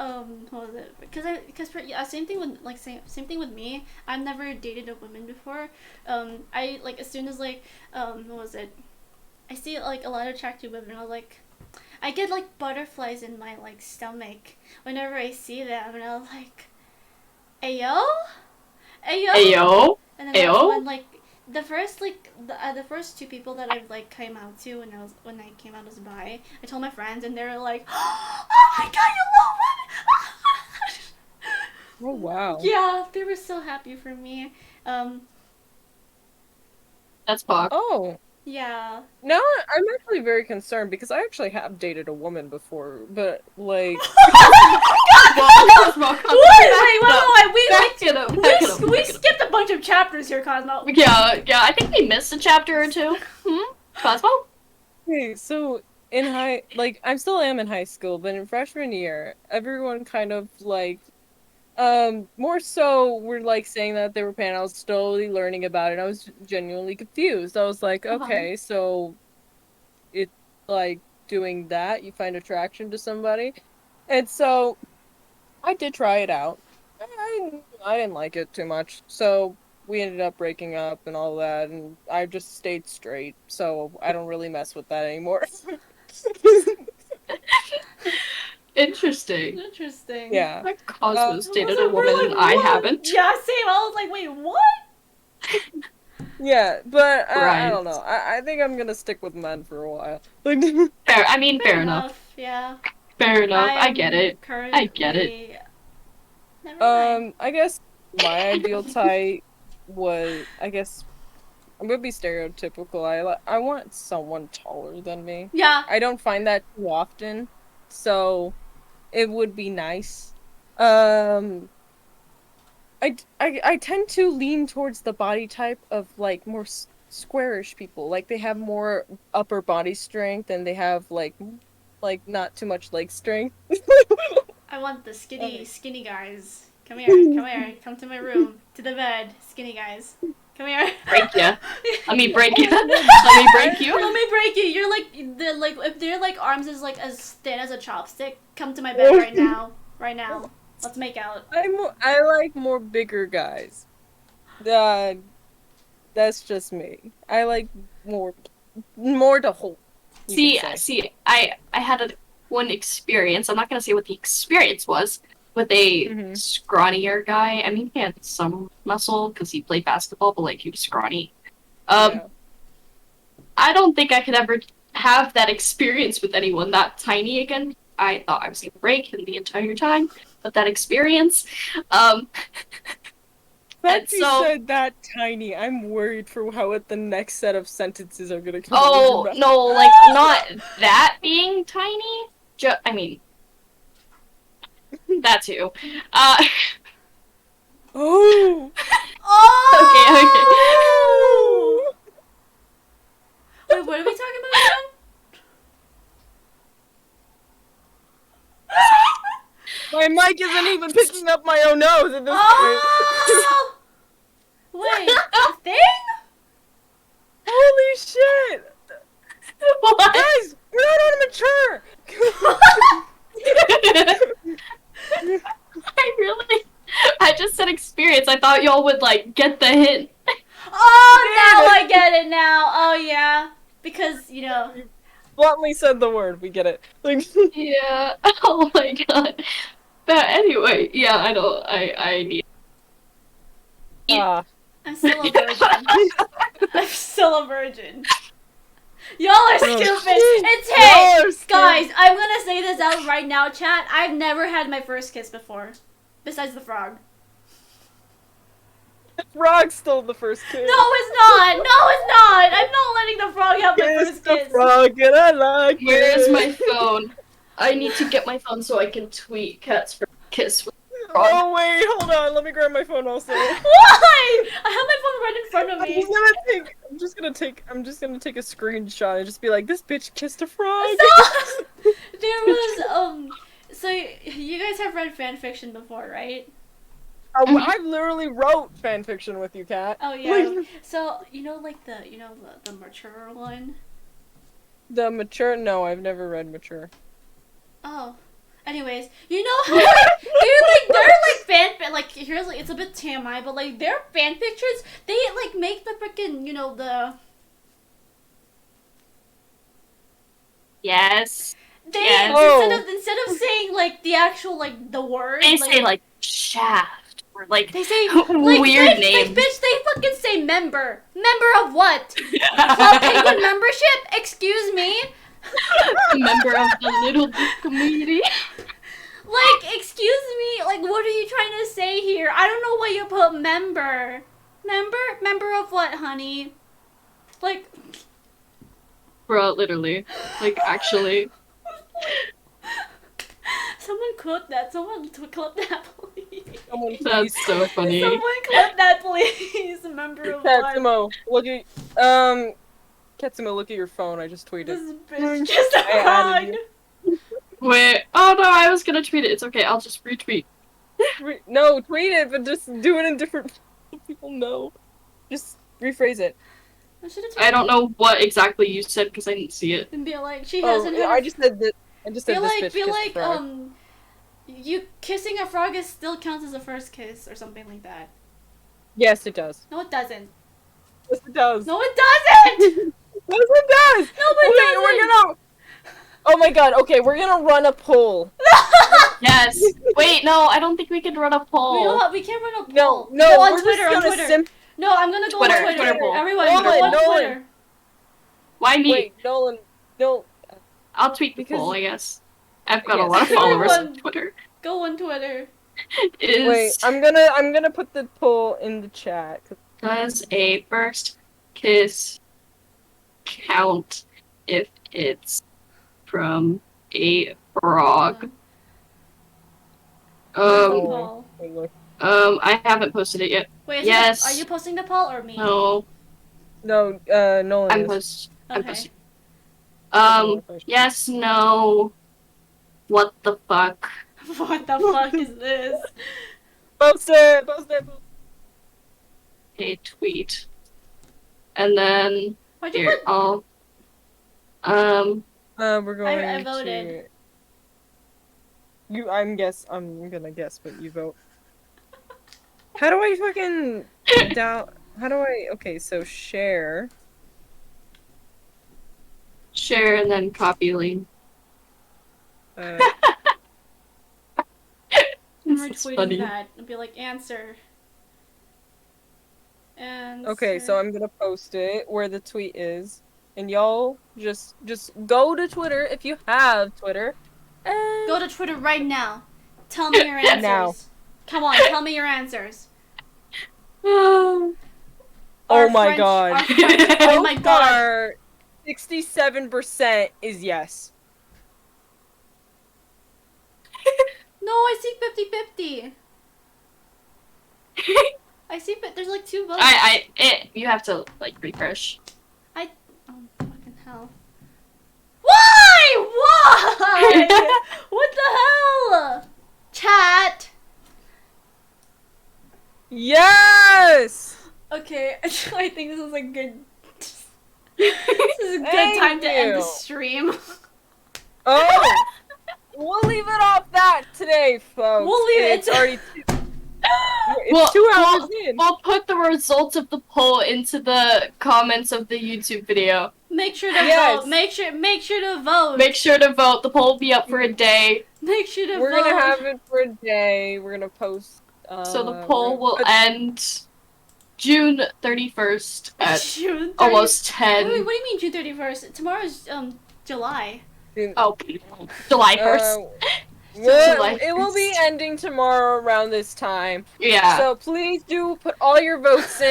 what was it? Because for yeah, same thing with like same thing with me. I've never dated a woman before. I like as soon as like what was it? I see like a lot of attractive women. I get like butterflies in my like stomach whenever I see them, and I was like, "Ayo, ayo." Ayo. And then that's Ayo. when like the first two people that I've like came out to when I came out as bi, I told my friends and they were like, "Oh my god, you Oh love women!" wow. Yeah, they were so happy for me. Um, That's Bach. Oh. yeah. Now I'm actually very concerned because I actually have dated a woman before, but like Cosmo, Cosmo, Wait, we back it up, back it up, we back it up. skipped a bunch of chapters here, Cosmo. Yeah, I think we missed a chapter or two. Cosmo? okay, so I still am in high school, but in freshman year, everyone kind of like more so we're like saying that they were pan. I was slowly learning about it. I was genuinely confused. I was like, Uh-huh. okay, so it's like doing that, you find attraction to somebody. And so I did try it out. I didn't like it too much. So we ended up breaking up and all that, and I just stayed straight. So I don't really mess with that anymore. Interesting. Interesting. Yeah. Like Cosmo's I dated a wasn't woman really and I what? haven't. Yeah, same. I was like, wait, what? Yeah, but I Right. don't know. I think I'm gonna stick with men for a while. Like, Fair. I mean, Fair fair enough. enough. Yeah. Fair enough. I I get am it. I get it. currently. Never mind. I guess my ideal type was, I guess, I'm gonna be stereotypical. I want someone taller than me. Yeah. I don't find that too often, so it would be nice. Um, I tend to lean towards the body type of like more squarish people. Like they have more upper body strength and they have like not too much leg strength. I want the skinny, Okay. skinny guys. Come here, come here, come to my room, to the bed, skinny guys. Come here. Break ya. Let me break you. Oh, Let me break Let you. me break you. You're like if their like arms is like as thin as a chopstick, come to my bed right now. Right now. Let's make out. I like more bigger guys. Uh, that's just me. I like more more to hold. See, I had one experience. I'm not gonna say what the experience was with a scrawnier guy. I mean, he had some muscle because he played basketball, but like he was scrawny. Yeah. I don't think I could ever have that experience with anyone that tiny again. I thought I was gonna break him the entire time, but that experience, That you so- said that tiny, I'm worried for how the next set of sentences are gonna come. oh no, like not that being tiny. I mean, that too. Oh. Oh! Wait, what are we talking about again? My mic isn't even picking up my own nose at this Oh! Wait, a thing? point. Holy shit! What? Guys, we're not I just said experience. I thought y'all would like get the hint. Oh, now I get it now. Oh, yeah. Because, you know. You bluntly said the word. We get it. Like, Yeah. Oh my god. But anyway, yeah, I know. I need. I'm still a virgin. I'm still a virgin. Y'all are stupid. It's hey, guys. I'm gonna say this out right now, chat. I've never had my first kiss before, besides the frog. The frog stole the first kiss. No, it's not. No, it's not. I'm not letting the frog have my Kiss first the kiss. frog and I like Where's it. my phone? I need to get my phone so I can tweet Cat's for kiss with frog. Oh wait, hold on. Let me grab my phone also. Why? I have my phone right in front of me. I'm just gonna take a screenshot and just be like, this bitch kissed a frog. So, there was So you guys have read fan fiction before, right? I literally wrote fanfiction with you, Kat. Oh yeah. So like the mature one. The mature? No, I've never read mature. Oh. Anyways, you know how they're like here's like it's a bit TMI, but like their fan fictions, they like make the freaking the Yes. they Yes. instead of saying like the actual like the word They say like shaft or like they say weird names. Bitch, they fucking say member of what? Club Penguin membership? Excuse me. Member of the little community. Like, excuse me, like, what are you trying to say here? I don't know why you put member. Member of what, honey? Like, Bro, literally. Like, actually. someone clip that. Someone clip that, please. That's so funny. Someone clip that, please. Member of what? KATSUMO, look at KATSUMO, look at your phone. I just tweeted. This bitch just I added wrong. you. Wait. Oh no, I was gonna tweet it. It's okay. I'll just retweet. No, tweet it, but just do it in different. People know. Just rephrase it. I don't know what exactly you said because I didn't see it. And be like, she hasn't had I just said that. I just said feel this like bitch feel kissed a like frog. you kissing a frog still counts as a first kiss or something like that. Yes, it does. No, it doesn't. Yes, it does. No, it doesn't. Yes, it does. No, it doesn't. We're gonna. Oh my god. Okay, we're gonna run a poll. Yes. Wait, no, I don't think we can run a poll. We can't run a No, poll. no, Go on we're Twitter. just On gonna Twitter. No, I'm gonna go Twitter, on Twitter. Twitter poll. Everyone, Nolan, go on Nolan. Twitter. Why me? Wait, Nolan. No. I'll tweet the Because- poll, I guess. I've got a Yes. lot of followers on Everyone. Twitter. Go on Twitter. Wait, I'm gonna put the poll in the chat. Does a first kiss count if it's from a frog? Poll. Wait, look. I haven't posted it yet. Wait, Yes. are you posting the poll or me? No, No, Nolan I'm is. I'm Okay. posting. Oh, Yes, no. What the fuck? What the fuck is this? Post it. Post it. A tweet. And then Why'd you here, put? I'll We're going I voted. To... I'm gonna guess, but you vote. How do I fucking down? How do I? Okay, so share. Share and then copy link. Uh, I'm This is retweeting funny. that and be like, answer. Answer. okay, so I'm gonna post it where the tweet is, and y'all just go to Twitter if you have Twitter. And Go to Twitter right now. Tell me your answers. Now. Come on, tell me your answers. oh Our my French- god. our French- oh my So god. far, 67% is yes. No, I see 50-50. I see, but there's like 2 votes. You have to like refresh. Oh, fucking hell. Why? Why? What the hell? Chat. Yes! Okay, I think this is a good. This is a good Thank time to end the you. stream. Oh! We'll leave it off that today, folks. We'll leave it It's to- already it's 2 hours in. We'll put the results of the poll into the comments of the YouTube video. Make sure to Yes. vote. Make sure to vote. Make sure to vote. The poll will be up for a day. Make sure to We're vote. gonna have it for a day. We're gonna post. So the poll will but- end June 31st at June 30th. almost Wait, 10. what do you mean June 31st? Tomorrow's July. Oh, July 1st. July It will be 1st. ending tomorrow around this time. Yeah. So please do put all your votes in.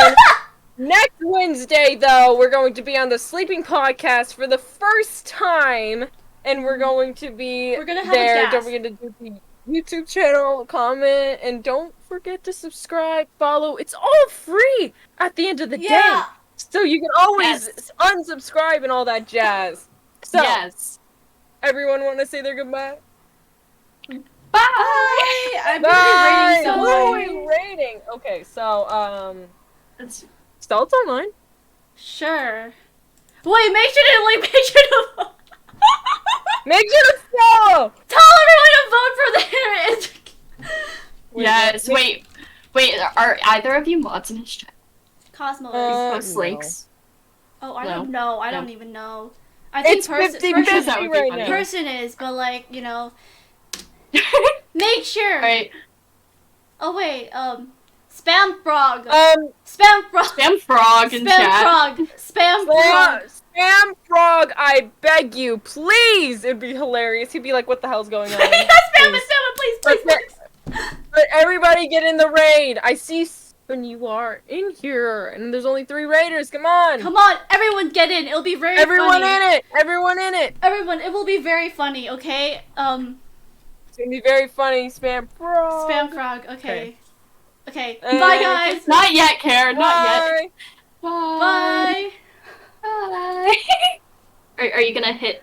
Next Wednesday, though, we're going to be on the Sleeping Podcast for the first time, and we're going to be We're gonna have a there. gas. Don't forget to do the YouTube channel, comment, and don't forget to subscribe, follow. It's all free at the end of the Yeah. day. So you can always Yes. unsubscribe and all that jazz. So, Yes. everyone want to say their goodbye? Bye. Bye. I'm Bye! gonna be rating Who are someone. we rating? Okay, so, That's- Stealth's online. Sure. Wait, make sure to vote. Make sure to follow! Tell everyone to vote for their. Yes. Wait. Are either of you mods in his chat? Cosmo. Post no. links. Oh, I No. don't know. I No. don't even know. I think It's person 50-50 That would be right funny. now. person is, but like make sure. Alright. Oh wait, spam frog. Um, Spam frog. Spam frog in Spam chat. frog. Spam frog. Spam Frog, I beg you, please! It'd be hilarious. He'd be like, what the hell's going on? Spam it, please, please, please. But everybody get in the raid! I see when you are in here, and there's only 3 raiders, come on! Come on, everyone get in. It'll be very Everyone funny. in it! Everyone in it! Everyone, it will be very funny, okay? It's gonna be very funny, Spam Frog! Spam frog, okay. Okay, Uh, bye guys. Not yet, Karen. Not yet. Bye. Bye. Bye. Bye. Are you gonna hit